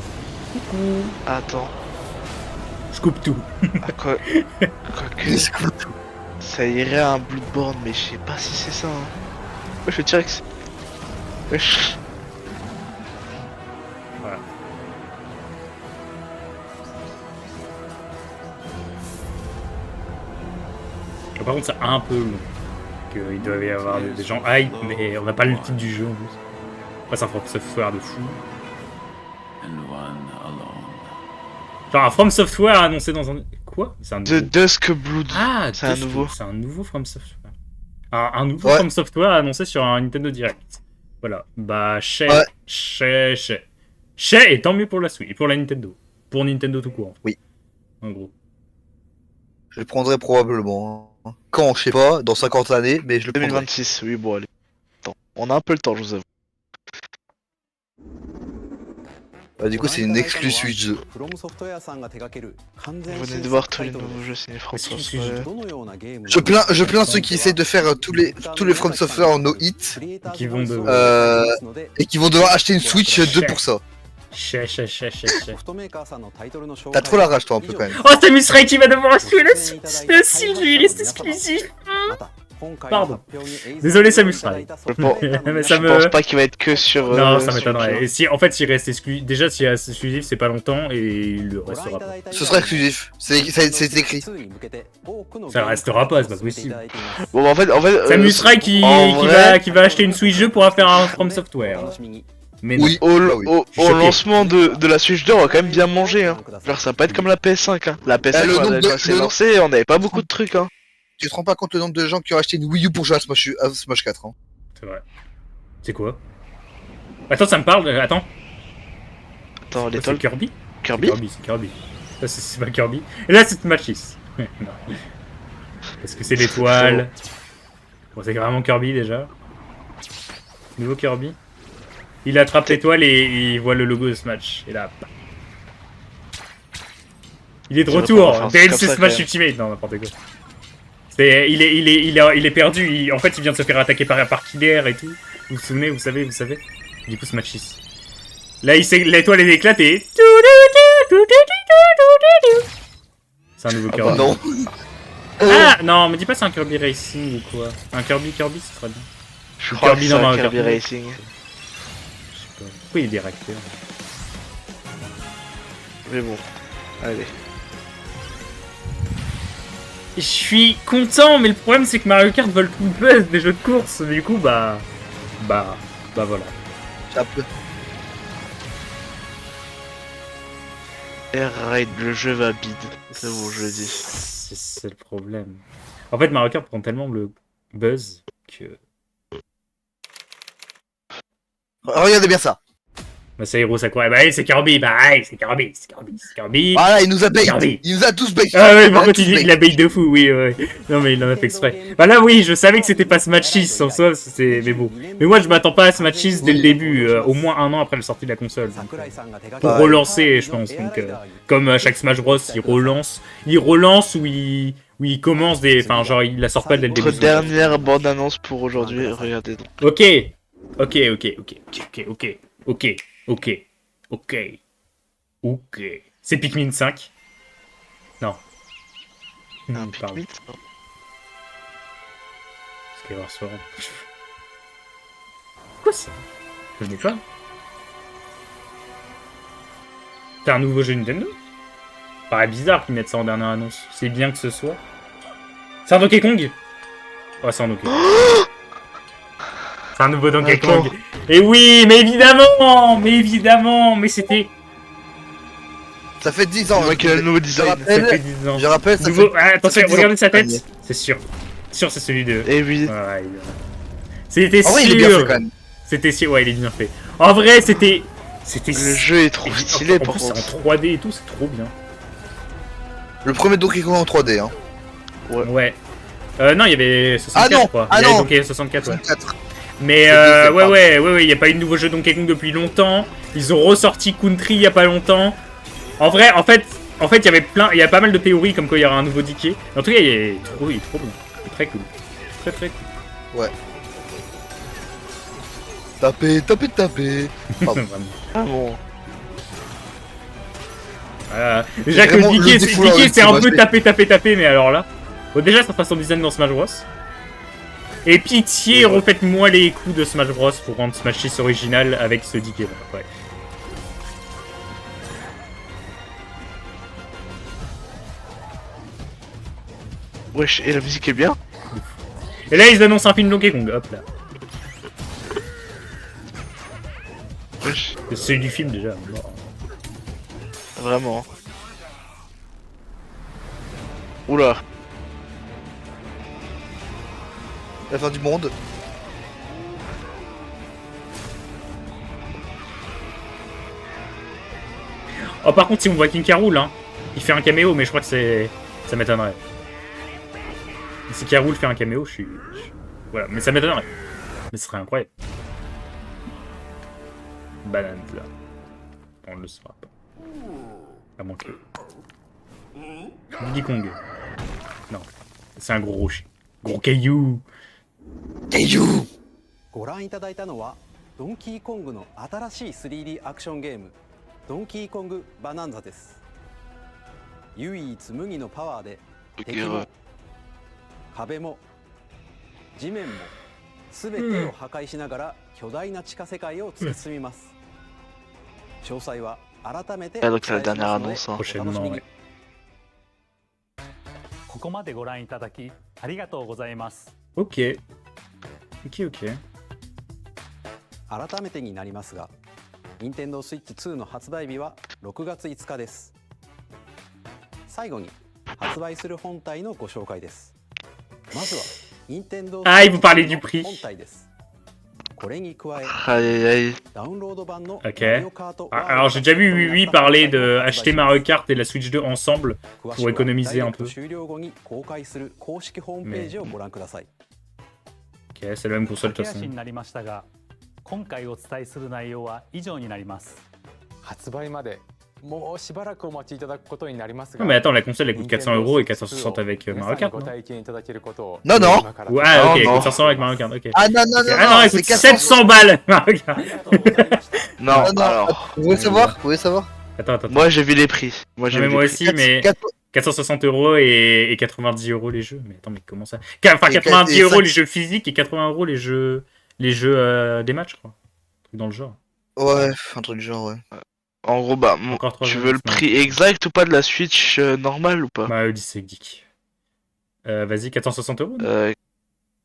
Attends. Je coupe tout. Quoique. Ça irait à un Bloodborne, mais je sais pas si c'est ça. Hein. Ouais, je dirais que c'est. Wesh. Voilà. Par contre, c'est un peu long. Il doit y avoir des gens hype, mais on n'a pas le titre du jeu en plus. Après, c'est un From Software de fou. Genre un From Software annoncé dans un. Quoi? C'est un nouveau. The Dusk Blood. Ah, c'est un nouveau. C'est un nouveau From Software. Un nouveau From Software annoncé sur un Nintendo Direct. Voilà. Bah, chez et tant mieux pour la Switch, pour la Nintendo. Pour Nintendo tout court. Oui. En gros. Je le prendrai probablement. Quand, je sais pas, dans 50 années, mais je le prendrai. 2026, oui, bon, allez. Attends, on a un peu le temps, je vous avoue. Bah, du coup, c'est une exclue Switch 2. Vous venez de voir tous les nouveaux jeux signés From Software. Je plains ceux qui essayent de faire tous les From Software en no hit. Et qui vont devoir acheter une Switch 2 pour ça. T'as trop la rage toi un peu quand même. Oh, c'est Musrai qui va devoir acheter le style du reste exclusif. Pardon. Désolé Samus Rai. Je pense pas qu'il va être que sur. Non, ça m'étonnerait. Et si, en fait, s'il reste exclusif, déjà s'il reste exclusif, c'est pas longtemps et il le restera pas. Ce sera exclusif. C'est écrit. Ça restera pas, c'est pas possible. Bon, en fait, Samus Rai qui va acheter une Switch 2 pour faire un From Software. Mais oui, au lancement de la Switch 2, on va quand même bien manger. Hein. Genre, ça va pas être comme la PS5. Hein. La PS5, quand c'est lancé, on avait pas beaucoup de trucs. Hein. Tu te rends pas compte le nombre de gens qui ont acheté une Wii U pour jouer à Smash 4 hein. C'est vrai. C'est quoi? Attends, ça me parle. Attends. Attends, c'est Kirby? Kirby? C'est Kirby. Ça, c'est pas Kirby. Et là, c'est Smash 6. Non. Parce que c'est l'étoile. Bon, c'est vraiment Kirby déjà. Nouveau Kirby. Il attrape l'étoile et il voit le logo de Smash. Et là. Il est de retour. DLC Smash Ultimate. Non, n'importe quoi. Il est perdu. En fait, il vient de se faire attaquer par Killer et tout. Vous vous souvenez, vous savez. Du coup, Smash 6. Là, l'étoile est éclatée. C'est un nouveau Kirby. Non. Ah non, me dis pas c'est un Kirby Racing ou quoi. Un Kirby, ce serait bien. Je crois que c'est un Kirby Racing. Je sais pas. Pourquoi il est des réacteurs? Mais bon, allez. Je suis content, mais le problème c'est que Mario Kart vole tout le buzz des jeux de course. Du coup, bah voilà. Ça peut. Air Raid, le jeu va bide. C'est bon, je le dis. C'est le problème. En fait, Mario Kart prend tellement le buzz que... Regardez bien ça. Bah c'est Hiro Sakurai. Bah c'est Kirby. C'est Kirby. Voilà, il nous a bait. Kirby. Il nous a tous bait. Ah ouais, par contre, il a bait de fou, oui. Non, mais il en a fait exprès. Bah là, oui, je savais que c'était pas Smash 6 en soi, mais bon. Mais moi, je m'attends pas à Smash 6 dès le début, au moins un an après la sortie de la console. Donc, pour relancer, je pense. Donc, comme à chaque Smash Bros, il relance ou il commence des... Enfin, genre, il la sort pas dès le début. Notre dernière bande-annonce pour aujourd'hui, regardez donc. Ok. C'est Pikmin 5. Non. Un Pikmin. Skyward Sword. Quoi ça? Je n'ai pas. T'as un nouveau jeu Nintendo? Paraît bizarre qu'ils mettent ça en dernière annonce. C'est bien que ce soit. C'est un Donkey Kong? Ouais, c'est un Donkey Kong. C'est un nouveau Donkey Kong. Et oui, mais évidemment, mais c'était... Ça fait 10 ans. Ouais, qu'il a le nouveau design. Ça fait 10 ans. Je rappelle, ça nouveau... fait... attention, regardez sa tête. C'est sûr. C'est celui de... Et oui. Ouais, c'était sûr. En vrai, il est bien fait quand même. C'était sûr, ouais, il est bien fait. En vrai, c'était... Le jeu est trop stylé, par contre. C'est en 3D et tout, c'est trop bien. Le premier Donkey Kong en 3D, hein. Ouais. Non, il y avait 64, je crois. Ah il y avait non. Donkey 64, ouais. Mais ouais, il n'y a pas eu de nouveau jeu Donkey Kong depuis longtemps. Ils ont ressorti Country il n'y a pas longtemps. En fait, il y a pas mal de théories comme quoi il y aura un nouveau DK. En tout cas, il est trop bon. Il est très cool. Très cool. Ouais. Taper. Ah bon. Voilà. Déjà que DK c'est un peu taper, mais alors là... Bon, déjà, ça fera son design dans Smash Bros. Et pitié, refaites-moi les coups de Smash Bros pour rendre Smash 6 original avec ce DK. Ouais. Wesh, et la musique est bien. Et là, ils annoncent un film Donkey Kong. Hop là. Wesh. C'est du film déjà. Bon. Vraiment. Oula. La fin du monde. Oh, par contre, si on voit King K. Rool, hein, il fait un caméo, mais je crois que ça m'étonnerait. Si K. Rool fait un caméo, je suis... Voilà, mais ça m'étonnerait. Mais ce serait incroyable. Banane, là. On ne le saura pas. À moins que... Diddy Kong. Non. C'est un gros rocher. Gros caillou. Caillou. ご覧いただいたのはドンキーコングの新しい 3D アクションゲームドンキーコングバナンザです。唯一無二のパワーで敵も壁も地面も全てを破壊しながら巨大な地下世界を突き進みます。詳細は改めてお伝えしますのでお楽しみに。ここまでご覧いただきありがとうございます。Ok. 改めてになりますが、Nintendo Switch 2の発売日は6月5日です。最後に発売する本体のご紹介です。まずは Nintendo Switch の本体です。Aïe aïe aïe. Ok. Alors j'ai déjà vu Oui parler de acheter Mario Kart et la Switch 2 ensemble pour économiser un peu. Mais... Ok, c'est la même console de toute façon. 今回お伝えする内容は以上になります。発売までもうしばらくお待ちいただくことになりますが。Non mais attends, la console elle coûte 400 € et 460 avec Mario Kart. Non, non. Ouais, ah, ok, elle coûte 500 avec Mario Kart, ok. Ah non, non, non, ah non, elle coûte 700 balles Mario Kart. Non, alors. Vous voulez savoir? Vous voulez savoir? Attends. Moi j'ai vu les prix. Moi aussi, mais 460 € et 90 € les jeux. Mais attends, mais comment ça? Enfin, 90 € les jeux physiques et 80 € les jeux des matchs, je crois. Un truc dans le genre. Ouais, un truc du genre, ouais. En gros, bah, tu veux le prix exact ou pas de la Switch normale ou pas? Bah, Odyssey Geek. Vas-y, 460 €?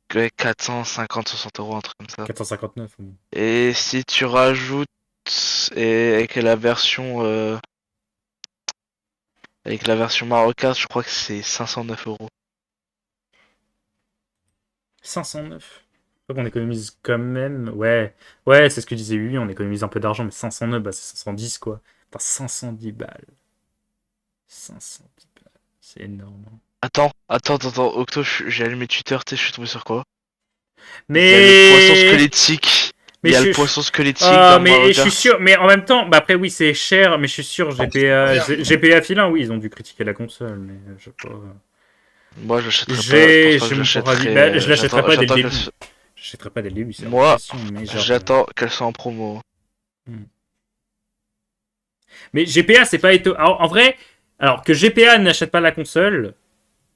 450, 60 €, un truc comme ça. 459. Oui. Et si tu rajoutes avec la version Mario Kart, je crois que c'est 509 €. 509. On économise quand même. Ouais, c'est ce que disait lui, on économise un peu d'argent, mais 509, bah c'est 510 quoi. Enfin, 510 balles. 510 balles, c'est énorme. Attends, Octo, j'ai allumé Twitter, je suis tombé sur quoi? Mais... Il y a le poisson squelettique. Il y a le poisson squelettique dans mais Mario je Kart. suis sûr, mais en même temps, bah après oui c'est cher, mais je suis sûr, GPA Filin, oui, ils ont dû critiquer la console, mais je sais pas... Moi je l'achèterais pas, je l'achèterais pas dès le début. J'achèterais pas dès le début, c'est moi, mais j'attends qu'elle soit en promo. Mais GPA, c'est pas étonnant. En vrai, alors que GPA n'achète pas la console,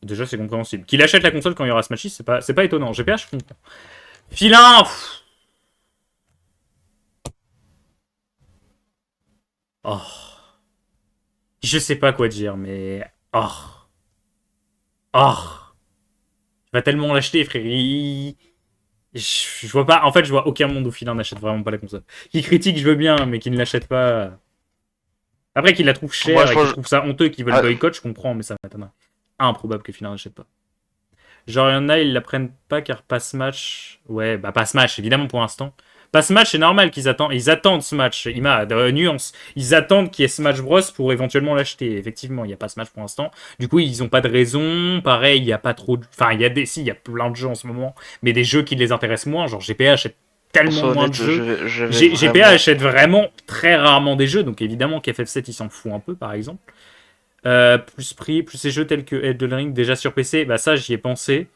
déjà c'est compréhensible. Qu'il achète la console quand il y aura Smash, c'est pas étonnant. GPA, je comprends. Filin, oh. Je sais pas quoi dire, mais... Oh. Tu vas tellement l'acheter, frère. Je vois pas, en fait, je vois aucun monde où Filin n'achète vraiment pas la console. Qui critique, je veux bien, mais qui ne l'achète pas. Après, qu'il la trouve chère et qu'il trouve ça honteux, qu'il veut le boycott, je comprends, mais ça m'étonnerait. Improbable que Filin n'achète pas. Genre, il y en a, ils la prennent pas car pass match. Ouais, bah pass match, évidemment, pour l'instant. Pass match, c'est normal qu'ils attendent. Ils attendent ce match. Ima, nuance. Ils attendent qu'il y ait Smash Bros pour éventuellement l'acheter. Effectivement, il n'y a pas Smash pour l'instant. Du coup, ils n'ont pas de raison. Pareil, il n'y a pas trop de... Enfin, il y a des... Si, il y a plein de jeux en ce moment. Mais des jeux qui les intéressent moins. Genre, GPA achète tellement moins de jeux. GPA achète vraiment très rarement des jeux. Donc, évidemment, qu'FF7, il s'en fout un peu, par exemple. Plus prix, plus ces jeux tels que Elden Ring, déjà sur PC. Bah, ça, j'y ai pensé.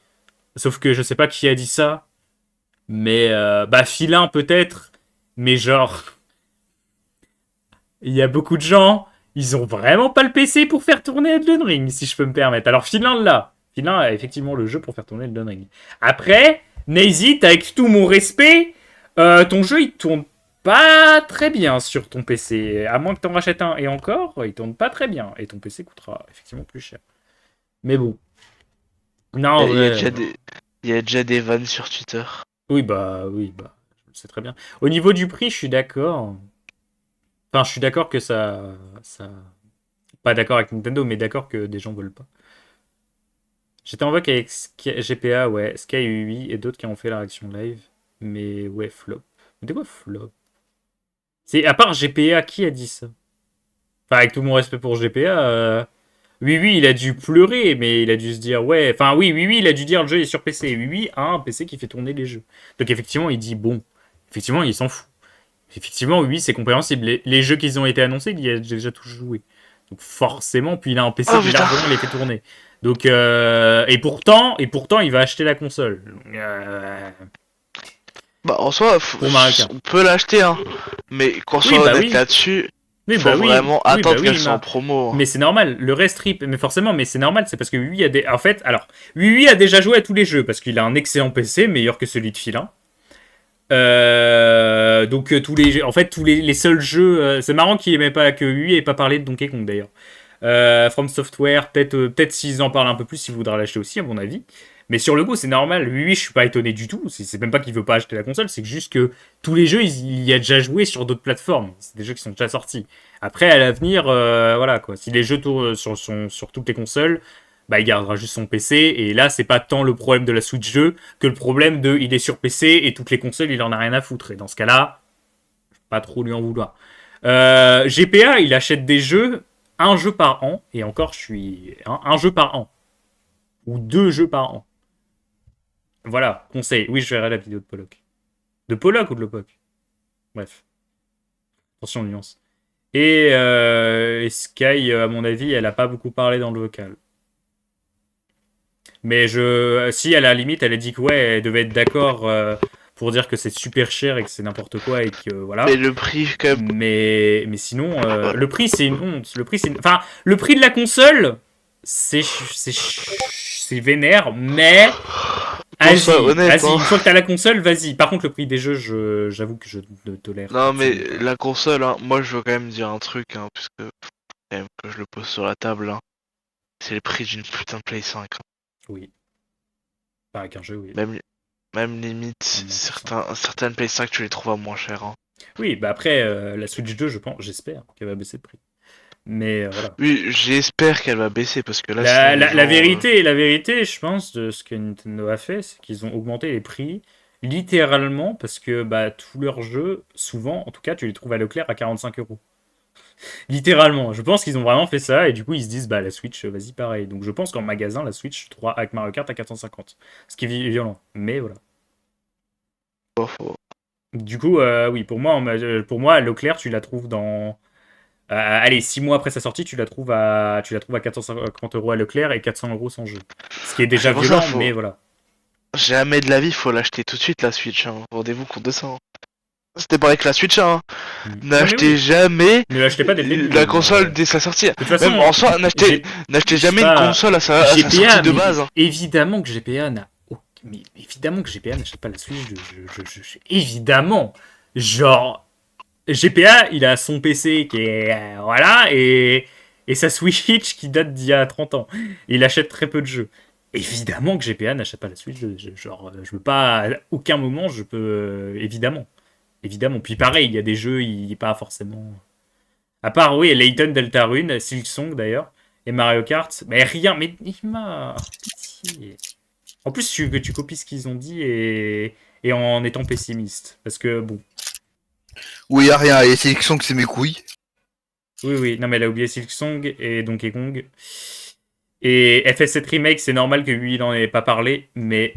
Sauf que je sais pas qui a dit ça. Mais, bah, Filin, peut-être. Mais genre... Il y a beaucoup de gens, ils ont vraiment pas le PC pour faire tourner Elden Ring, si je peux me permettre. Alors, Filin, là. Filin a effectivement le jeu pour faire tourner Elden Ring. Après, Nazy, avec tout mon respect, ton jeu, il tourne pas très bien sur ton PC. À moins que t'en rachètes un. Et encore, il tourne pas très bien. Et ton PC coûtera effectivement plus cher. Mais bon. Non, il y a déjà des vannes sur Twitter. Oui, bah, je le sais très bien. Au niveau du prix, je suis d'accord. Enfin, je suis d'accord que ça... Pas d'accord avec Nintendo, mais d'accord que des gens veulent pas. J'étais en vogue avec GPA, ouais, Sky et UI et d'autres qui ont fait la réaction live. Mais ouais, flop. Mais de quoi flop? C'est à part GPA, qui a dit ça? Enfin, avec tout mon respect pour GPA... Oui, il a dû pleurer, mais il a dû se dire, ouais... Enfin, oui, il a dû dire, le jeu est sur PC. Oui, a un PC qui fait tourner les jeux. Donc, effectivement, il dit, bon... Effectivement, il s'en fout. Effectivement, oui, c'est compréhensible. Les jeux qu'ils ont été annoncés, il y a déjà tous joué. Donc, forcément, puis il a un PC qui, largement, les fait tourner. Donc, et pourtant, il va acheter la console. Bah, en soi, on peut l'acheter, hein. Mais qu'on soit honnête là-dessus... Il faut vraiment attendre qu'elle soit en promo. Mais c'est normal, le reste rip, mais forcément, mais c'est normal, c'est parce que Oui a des... En fait, alors, Oui a déjà joué à tous les jeux, parce qu'il a un excellent PC, meilleur que celui de Filin. Donc tous les jeux, en fait, tous les seuls jeux... c'est marrant qu'il n'aimait pas que Oui ait pas parlé de Donkey Kong, d'ailleurs. From Software, peut-être s'ils en parlent un peu plus, il voudra l'acheter aussi, à mon avis. Mais sur le coup, c'est normal. Oui, je suis pas étonné du tout. C'est même pas qu'il veut pas acheter la console, c'est juste que tous les jeux, il y a déjà joué sur d'autres plateformes. C'est des jeux qui sont déjà sortis. Après, à l'avenir, voilà quoi. Si les jeux tournent sur toutes les consoles, bah il gardera juste son PC, et là c'est pas tant le problème de la Switch 2 que le problème de il est sur PC et toutes les consoles il en a rien à foutre, et dans ce cas-là, pas trop lui en vouloir. GPA, il achète des jeux, un jeu par an, et encore je suis... un jeu par an. Ou 2 jeux par an. Voilà, conseil. Oui, je verrai la vidéo de Pollock. De Pollock ou de Lopoc? Bref. Attention aux nuances. Et Sky, à mon avis, elle a pas beaucoup parlé dans le vocal. Mais si, à la limite, elle a dit que ouais, elle devait être d'accord pour dire que c'est super cher et que c'est n'importe quoi et que voilà. Mais le prix, quand même. Mais sinon, le prix, c'est une honte. Enfin, le prix de la console, c'est vénère, mais... Vas-y, honnête, hein. Une fois que t'as la console, vas-y. Par contre, le prix des jeux, j'avoue que je ne tolère. Non, mais la console, hein, moi je veux quand même dire un truc, hein, puisque quand même que je le pose sur la table, hein, c'est le prix d'une putain de Play 5. Hein. Oui. Pas avec un jeu, oui. Même limite, certaines Play 5, tu les trouves à moins cher. Hein. Oui, bah après, la Switch 2, j'espère qu'elle va baisser de prix. Mais voilà. Oui, j'espère qu'elle va baisser parce que là, la vérité, je pense, de ce que Nintendo a fait, c'est qu'ils ont augmenté les prix littéralement parce que bah, tous leurs jeux, souvent, en tout cas, tu les trouves à Leclerc à 45 €. Littéralement. Je pense qu'ils ont vraiment fait ça et du coup, ils se disent, bah la Switch, vas-y, pareil. Donc je pense qu'en magasin, la Switch 3 avec Mario Kart à 450. Ce qui est violent. Mais voilà. Du coup, oui, pour moi, à Leclerc, tu la trouves dans... allez, 6 mois après sa sortie, tu la trouves à 450 € à Leclerc et 400 € sans jeu. Ce qui est déjà violent, mais voilà. Jamais de la vie, faut l'acheter tout de suite la Switch. Hein. Rendez-vous compte de ça. Hein. C'était pareil que la Switch. Hein. N'achetez jamais pas dès le début, la console dès sa sortie. De toute façon, même en soi, n'achetez jamais une console à sa sortie de base. Hein. Évidemment que GPA n'achète pas la Switch. Évidemment. Genre... GPA, il a son PC qui est... voilà, et sa Switch qui date d'il y a 30 ans. Il achète très peu de jeux. Évidemment que GPA n'achète pas la Switch. Je veux pas... À aucun moment, je peux... évidemment. Puis pareil, il y a des jeux, il n'est pas forcément... À part, oui, Layton Deltarune, Silksong d'ailleurs, et Mario Kart. Mais rien, mais il m'a... Pitié. En plus, que tu copies ce qu'ils ont dit et en étant pessimiste. Parce que, bon... Oui, y a rien, et Silksong, c'est mes couilles. Oui, non mais elle a oublié Silksong et Donkey Kong. Et FF7 Remake, c'est normal que lui, il en ait pas parlé, mais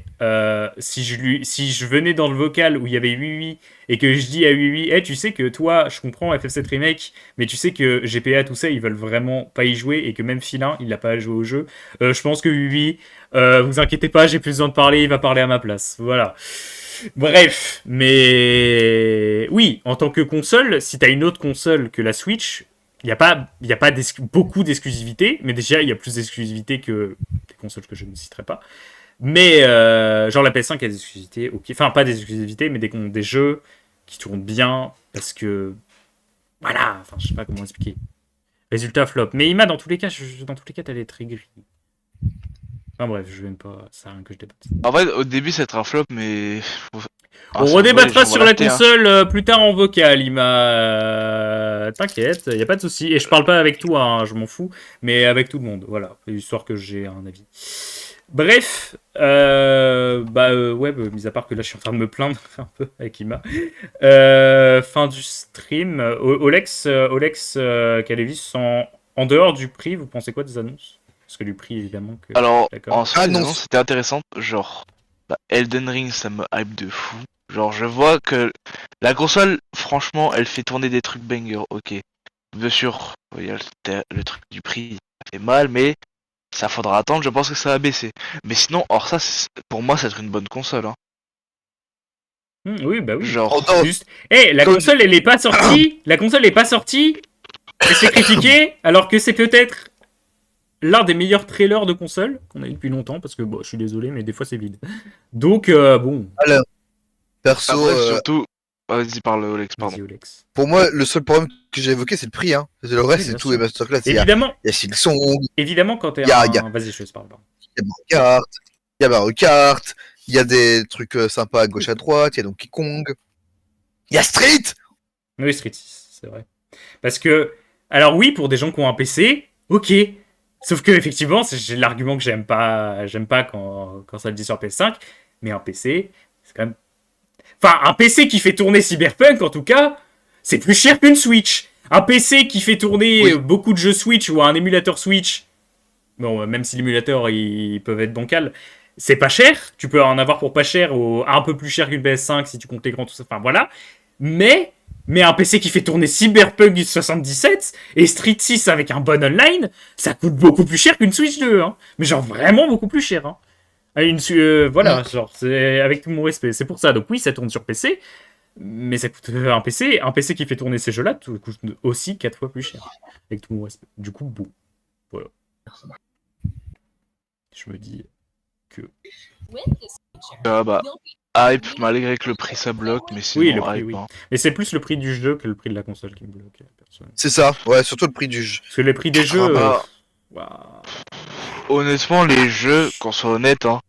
si je venais dans le vocal où il y avait oui et que je dis à oui, tu sais que toi, je comprends FF7 Remake, mais tu sais que GPA, tout ça, ils veulent vraiment pas y jouer et que même Filin, il n'a pas joué au jeu. Je pense que oui, vous inquiétez pas, j'ai plus besoin de parler, il va parler à ma place. Voilà. Bref, mais oui, en tant que console, si t'as une autre console que la Switch, il n'y a pas beaucoup d'exclusivité, mais déjà il y a plus d'exclusivité que des consoles que je ne citerai pas. Mais genre la PS5 a des exclusivités, ok. Enfin pas des exclusivités, mais des jeux qui tournent bien parce que voilà, enfin je sais pas comment expliquer. Résultat flop. Mais Ima dans tous les cas, t'allais être très gris. Enfin bref, je n'aime pas, ça rien que je débatte. En fait, au début, ça va être un flop, mais... On redébattra sur la console plus tard en vocal, Ima. T'inquiète, y a pas de souci. Et je parle pas avec toi, hein, je m'en fous, mais avec tout le monde, voilà, histoire que j'ai un avis. Bref, mis à part que là je suis en train de me plaindre un peu avec Ima. Fin du stream. Olex Kalevis, en dehors du prix, vous pensez quoi des annonces? Parce que du prix, évidemment. Alors, en soi, c'était intéressant. Genre, Elden Ring, ça me hype de fou. Genre, je vois que la console, franchement, elle fait tourner des trucs banger, ok. Bien sûr, le truc du prix, ça fait mal, mais ça faudra attendre, je pense que ça va baisser. Mais sinon, hors ça, pour moi, ça va être une bonne console. Hein. Oui, bah oui. Genre, juste... la console, elle est pas sortie. La console est pas sortie. Et c'est critiqué, alors que c'est peut-être l'un des meilleurs trailers de console qu'on a eu depuis longtemps, parce que je suis désolé, mais des fois c'est vide. Donc, bon. Alors, perso. Après, surtout. Vas-y, parle, Olex, pardon. Olex. Pour moi, le seul problème que j'ai évoqué, c'est le prix. Hein. Le reste, c'est tout les masterclass. Évidemment. Il y a Silksong. Évidemment, quand t'es Vas-y, je te parle. Il y a Mario Kart. Il y a des trucs sympas à gauche à droite. Il y a Donkey Kong. Il y a Street. Oui, Street 6, c'est vrai. Parce que. Alors, oui, pour des gens qui ont un PC, ok. Sauf que effectivement, c'est l'argument que j'aime pas quand ça le dit sur PS5, mais un PC, c'est quand même... Enfin, un PC qui fait tourner Cyberpunk, en tout cas, c'est plus cher qu'une Switch. Un PC qui fait tourner beaucoup de jeux Switch ou un émulateur Switch, bon, même si l'émulateur, ils peuvent être bancals, c'est pas cher. Tu peux en avoir pour pas cher ou un peu plus cher qu'une PS5 si tu comptes l'écran, tout ça. Enfin, voilà. Mais un PC qui fait tourner Cyberpunk 77 et Street 6 avec un bon online, ça coûte beaucoup plus cher qu'une Switch 2. Hein. Mais genre vraiment beaucoup plus cher. Hein. Voilà, genre, c'est avec tout mon respect. C'est pour ça. Donc oui, ça tourne sur PC. Mais ça coûte un PC qui fait tourner ces jeux-là coûte aussi 4 fois plus cher. Avec tout mon respect. Du coup, bon. Voilà. Je me dis que... Hype, malgré que le prix ça bloque, mais sinon oui, le prix, hype. oui. Hein. Mais c'est plus le prix du jeu que le prix de la console qui me bloque. C'est ça, ouais, surtout le prix du jeu. Parce que les prix des jeux... Honnêtement, les jeux, qu'on soit honnête, hein,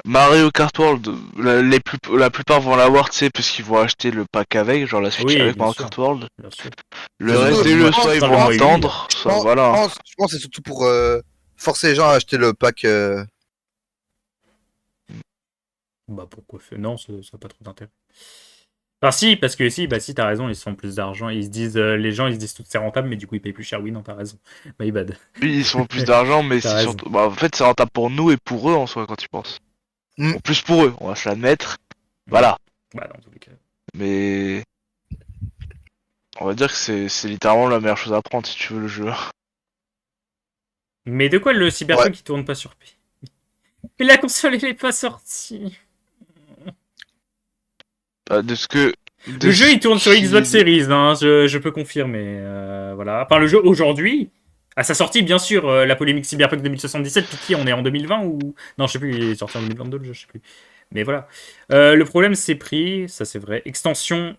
Mario Kart World, la plupart vont l'avoir, tu sais, parce qu'ils vont acheter le pack avec, genre la Switch avec Mario Kart World. Le reste des jeux, soit ils vont attendre, soit voilà. Je pense que c'est surtout pour forcer les gens à acheter le pack. Bah pourquoi faire? Non, ça n'a pas trop d'intérêt. Enfin si, parce que si, t'as raison, ils se font plus d'argent, ils se disent, les gens ils se disent tout c'est rentable, mais du coup ils payent plus cher, oui, non, t'as raison. My bad. Oui, ils se font plus d'argent, mais c'est surtout... Bah, en fait c'est rentable pour nous et pour eux en soi quand tu penses. Bon, plus pour eux, on va se l'admettre. Voilà. Bah dans tous les cas. Mais... On va dire que c'est littéralement la meilleure chose à prendre si tu veux le jeu. Mais de quoi le Cyberpunk il tourne pas sur P? Mais la console elle est pas sortie. De ce que... Le jeu il tourne sur Xbox Series, hein, je peux confirmer. Voilà. Enfin le jeu aujourd'hui, à sa sortie bien sûr, la polémique Cyberpunk 2077, Piki, on est en 2020 ou... Non je sais plus, il est sorti en 2022 le jeu, je sais plus. Mais voilà. Le problème c'est prix, ça c'est vrai. Extension,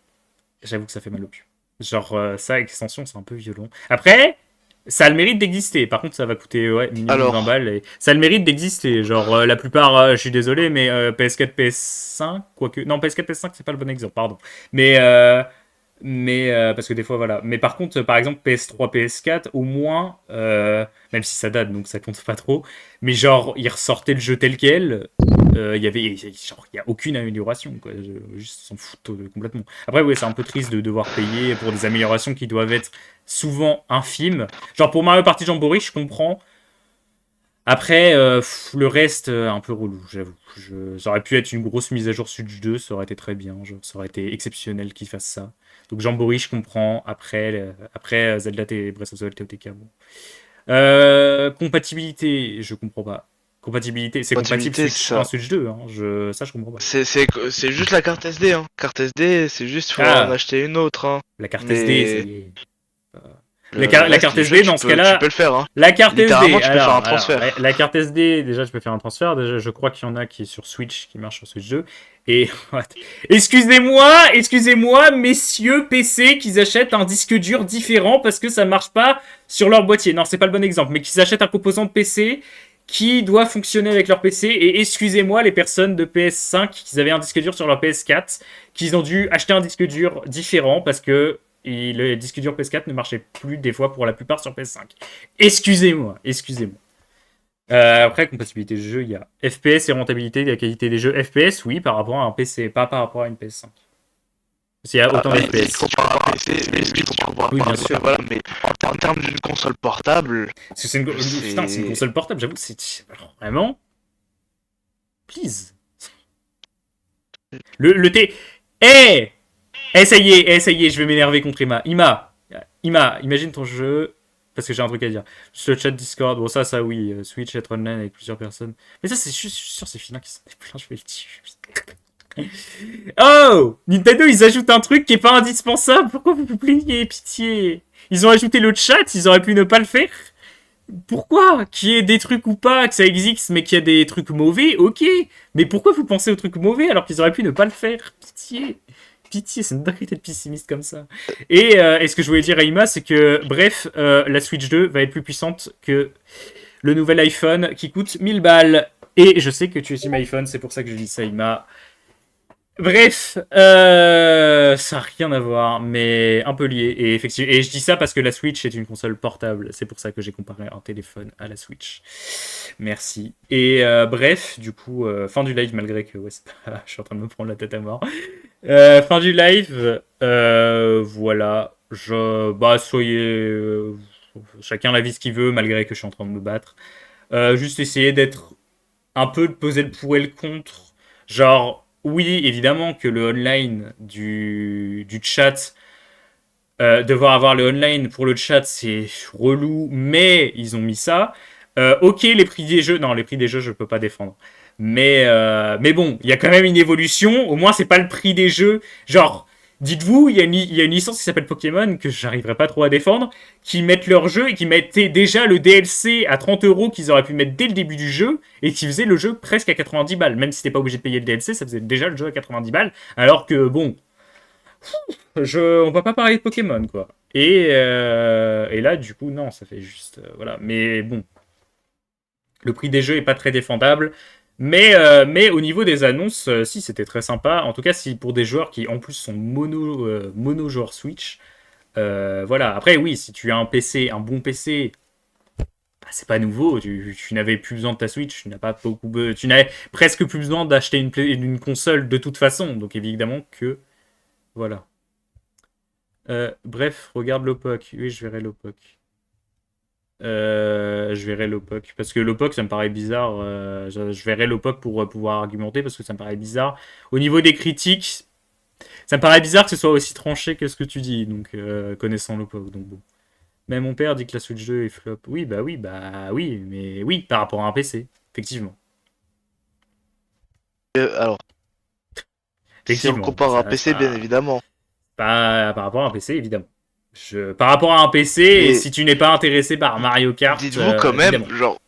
j'avoue que ça fait mal au cul. Genre ça, extension c'est un peu violent. Après... Ça a le mérite d'exister. Par contre, ça va coûter minimum 20 balles. Et... Ça a le mérite d'exister. Genre, la plupart, je suis désolé, mais PS4, PS5, quoique... Non, PS4, PS5, c'est pas le bon exemple, pardon. Mais parce que des fois, voilà. Mais par contre, par exemple, PS3, PS4, au moins, même si ça date, donc ça compte pas trop, mais genre, ils ressortaient le jeu tel quel. Il y a aucune amélioration, quoi. Juste s'en foutent complètement. Après, ouais, c'est un peu triste de devoir payer pour des améliorations qui doivent être souvent infimes. Genre pour Mario Party Jamboree, je comprends. Après, le reste, un peu relou, j'avoue. Ça aurait pu être une grosse mise à jour Switch 2, ça aurait été très bien. Genre, ça aurait été exceptionnel qu'ils fassent ça. Donc Jamboree, je comprends. Après Zelda Breath of the Wild TOTK, bon. Compatibilité, je comprends pas. Compatibilité, c'est compatible Switch 1, Switch 2, hein. Ça je comprends pas. C'est juste la carte SD, hein. Carte SD, c'est juste faut en acheter une autre, hein. La carte SD, c'est... La carte SD, dans ce cas-là, tu peux le faire, hein. La carte SD, tu peux faire un transfert. La carte SD, déjà, je peux faire un transfert. Déjà, je crois qu'il y en a qui est sur Switch, qui marche sur Switch 2. Et excusez-moi, messieurs PC, qu'ils achètent un disque dur différent parce que ça marche pas sur leur boîtier. Non, c'est pas le bon exemple, mais qu'ils achètent un composant de PC qui doit fonctionner avec leur PC. Et excusez-moi, les personnes de PS5 qui avaient un disque dur sur leur PS4, qu'ils ont dû acheter un disque dur différent parce que le disque dur PS4 ne marchait plus des fois pour la plupart sur PS5. Excusez-moi. Après, compatibilité de jeu, il y a FPS et rentabilité de la qualité des jeux. FPS, oui, par rapport à un PC, pas par rapport à une PS5. Parce qu'il y a autant de FPS. Oui, bien sûr. Voilà, mais en termes d'une console portable... C'est une console portable, j'avoue, c'est vraiment... Please. Le T... ça y est, je vais m'énerver contre Ima. Ima, imagine ton jeu... Parce que j'ai un truc à dire. Sur le chat Discord, bon ça oui, Switch, être online avec plusieurs personnes. Mais ça, je suis sûr, c'est Filin qui s'en est plein, je vais le tuer. Oh, Nintendo, ils ajoutent un truc qui est pas indispensable. Pourquoi vous vous plaignez, pitié? Ils ont ajouté le chat, ils auraient pu ne pas le faire. Pourquoi? Qu'il y ait des trucs ou pas, que ça existe, mais qu'il y a des trucs mauvais, ok. Mais pourquoi vous pensez aux trucs mauvais alors qu'ils auraient pu ne pas le faire? Pitié, c'est une dinguerie d'être pessimiste comme ça. Et ce que je voulais dire à Ima, c'est que, bref, la Switch 2 va être plus puissante que le nouvel iPhone qui coûte 1000 balles. Et je sais que tu es team iPhone, c'est pour ça que je dis ça, Ima. Bref, ça n'a rien à voir, mais un peu lié. Et effectivement, et je dis ça parce que la Switch est une console portable. C'est pour ça que j'ai comparé un téléphone à la Switch. Merci. Et bref, du coup, fin du live, malgré que ouais, je suis en train de me prendre la tête à mort. Fin du live, voilà. Soyez chacun la vie ce qu'il veut, malgré que je suis en train de me battre. Juste essayer d'être un peu de peser le pour et le contre. Genre, oui, évidemment que le online du chat, devoir avoir le online pour le chat, c'est relou, mais ils ont mis ça. Ok, les prix des jeux, non, les prix des jeux, je peux pas défendre. Mais bon, il y a quand même une évolution. Au moins, c'est pas le prix des jeux. Genre, dites-vous, il y a une licence qui s'appelle Pokémon, que j'arriverai pas trop à défendre, qui mettent leur jeu et qui mettaient déjà le DLC à 30 € qu'ils auraient pu mettre dès le début du jeu, et qui faisaient le jeu presque à 90 balles. Même si t'es pas obligé de payer le DLC, ça faisait déjà le jeu à 90 balles. Alors que, bon, on va pas parler de Pokémon, quoi. Et là, du coup, non, ça fait juste... voilà. Mais bon, le prix des jeux est pas très défendable. Mais au niveau des annonces, si, c'était très sympa. En tout cas, si pour des joueurs qui, en plus, sont mono joueurs Switch, voilà. Après, oui, si tu as un PC, un bon PC, bah, c'est pas nouveau. Tu n'avais plus besoin de ta Switch. Tu n'avais presque plus besoin d'acheter une console de toute façon. Donc, évidemment que... Voilà. Bref, regarde Lopoc. Oui, je verrai Lopoc. Je verrai Lopoc. Parce que Lopoc, ça me paraît bizarre. Je verrai Lopoc pour pouvoir argumenter parce que ça me paraît bizarre. Au niveau des critiques, ça me paraît bizarre que ce soit aussi tranché que ce que tu dis. Donc, connaissant Lopoc. Donc, bon. Mais mon père dit que la Switch 2 est flop. Oui, bah oui, mais oui, par rapport à un PC, effectivement. Alors, si on le compare à un PC, bien évidemment. Par rapport à un PC, évidemment. Par rapport à un PC, et si tu n'es pas intéressé par Mario Kart... Dites-vous quand même, évidemment. Genre...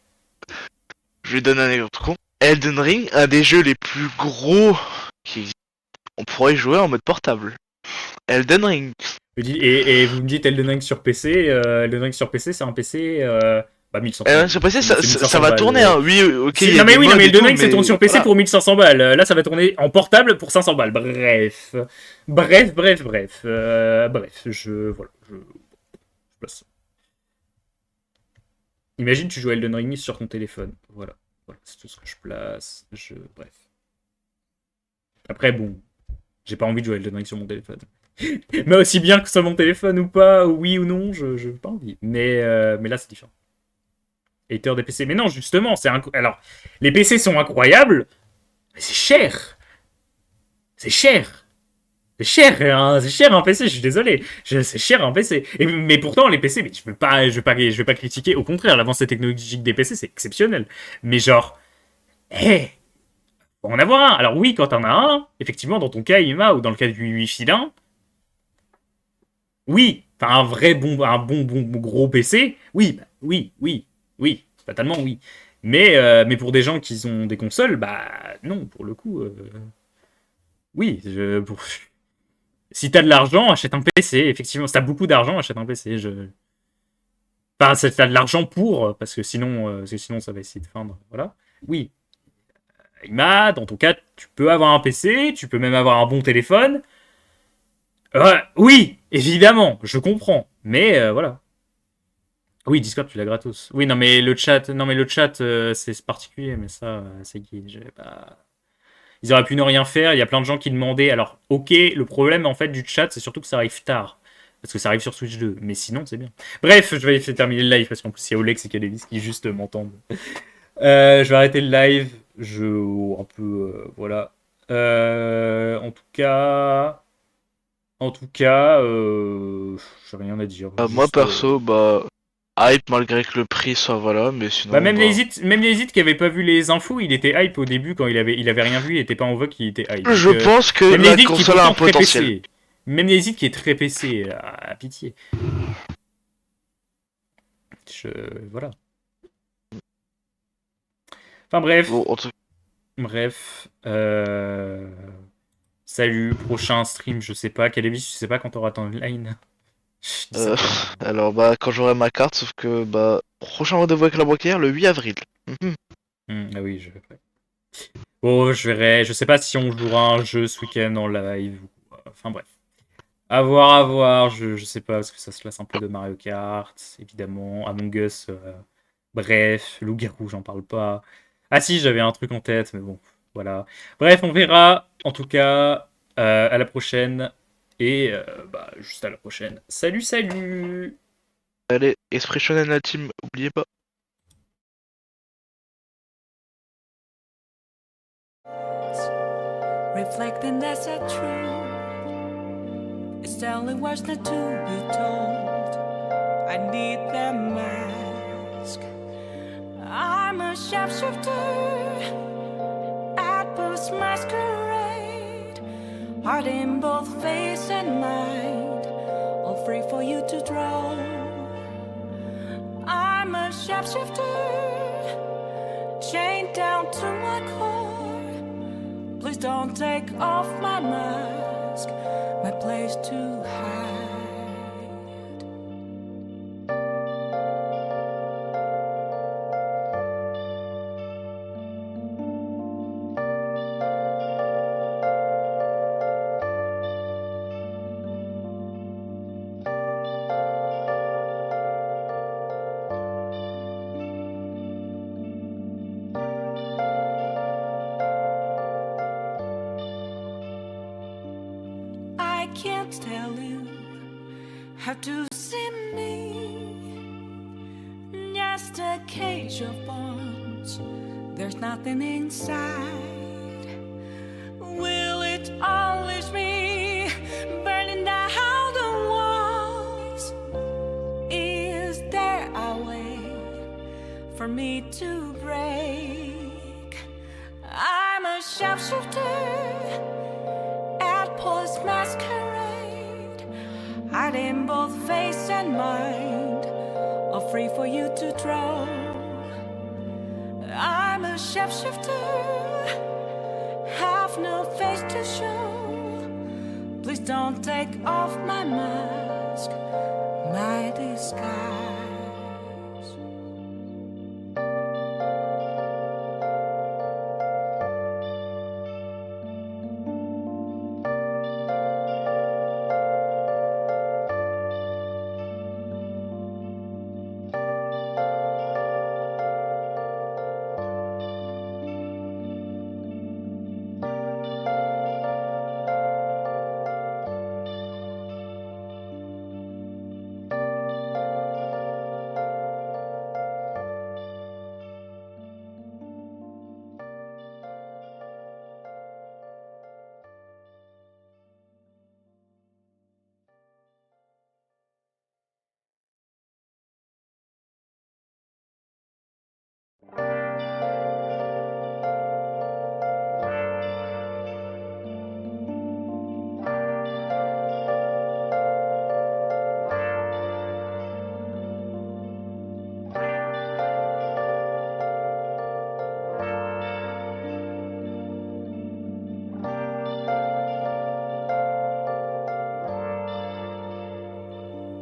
Je vais donner un exemple con. Elden Ring, un des jeux les plus gros qui... On pourrait jouer en mode portable. Elden Ring. Et vous me dites Elden Ring sur PC, Elden Ring sur PC, c'est un PC... 1100 balles. Sur PC, ça va tourner, hein. Oui, ok. Non mais Elden Ring, c'est tourné sur PC pour 1500 balles. Là, ça va tourner en portable pour 500 balles. Bref, je place. Imagine, tu joues à Elden Ring sur ton téléphone. Voilà, c'est tout ce que je place. Bref. Après, bon, j'ai pas envie de jouer à Elden Ring sur mon téléphone. Mais aussi bien que sur mon téléphone ou pas, oui ou non, je n'ai pas envie. Mais là, c'est différent. Hater des PC. Mais non, justement, alors, les PC sont incroyables, mais c'est cher. C'est cher. C'est cher un PC, je suis désolé. C'est cher un PC. Mais pourtant, les PC, mais je vais pas critiquer. Au contraire, l'avancée technologique des PC, c'est exceptionnel. Mais genre, faut en avoir un. Alors oui, quand t'en as un, effectivement, dans ton cas, Ima, ou dans le cas du Wi-Fi 1, oui, enfin un bon gros PC, oui, fatalement oui. Mais pour des gens qui ont des consoles, bah non, pour le coup, oui. Si t'as de l'argent, achète un PC. Effectivement, si t'as beaucoup d'argent, achète un PC. Enfin, si t'as de l'argent parce que sinon, ça va essayer de feindre. Voilà. Oui. Ima, dans ton cas, tu peux avoir un PC, tu peux même avoir un bon téléphone. Oui, évidemment, je comprends. Mais voilà. Oui, Discord, tu l'as gratos. Oui, non, mais le chat, c'est particulier, mais ça, c'est qui j'avais pas... Ils auraient pu ne rien faire, il y a plein de gens qui demandaient. Alors, ok, le problème, en fait, du chat, c'est surtout que ça arrive tard. Parce que ça arrive sur Switch 2, mais sinon, c'est bien. Bref, je vais terminer le live, parce qu'en plus, il y a Olex et Kadelis qui juste m'entendent. Je vais arrêter le live. Un peu... voilà. En tout cas, j'ai rien à dire. Moi, perso, hype malgré que le prix soit voilà, mais sinon... Même les hits qui avaient pas vu les infos, il était hype au début quand il avait rien vu, il était pas en vogue, il était hype. Je pense que la console a un potentiel. Même les hits qui est très PC, à pitié. Voilà. Enfin bref. Bon, Salut, prochain stream, je sais pas. Calevis, je sais pas quand t'auras ton online. Alors quand j'aurai ma carte, sauf que prochain rendez-vous avec la banquière le 8 avril. Ah oui, je... Bon, je verrai. Je sais pas si on jouera un jeu ce week-end en live. Enfin bref. À voir. Je sais pas, parce que ça se lasse un peu de Mario Kart, évidemment. Among Us, bref. Loup-garou, j'en parle pas. Ah si, j'avais un truc en tête, mais bon, voilà. Bref, on verra. En tout cas, à la prochaine. Et juste à la prochaine. Salut, salut! Allez, Esprit Shonen la team, oubliez pas. Reflecting that's a truth. It's the only words not to be told. I need that mask. I'm a sharpshooter at post masquerade. Heart in both face and mind, all free for you to draw. I'm a sharpshooter, chained down to my core. Please don't take off my mask, my place to hide. I can't tell you how to see me. Just a cage of bones, there's nothing inside. Will it always be burning down the walls? Is there a way for me to break? I'm a sharpshooter at post masquerade, hiding both face and mind, all free for you to draw. I'm a shapeshifter, have no face to show. Please don't take off my mask, my disguise.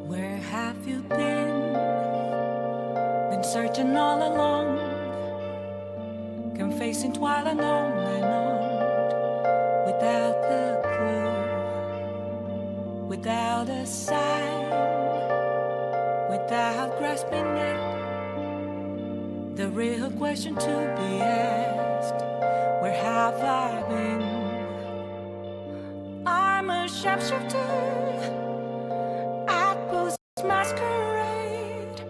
Where have you been? Been searching all along, confessing while alone and on, without the clue, without a sign, without grasping it. The real question to be asked: where have I been? I'm a sharpshooter at post masquerade,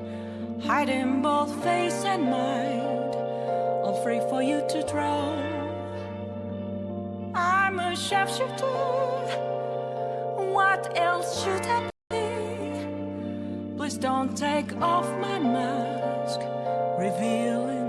hiding both face and mind, all free for you to draw. I'm a sharpshooter, what else should I be? Please don't take off my mask, revealing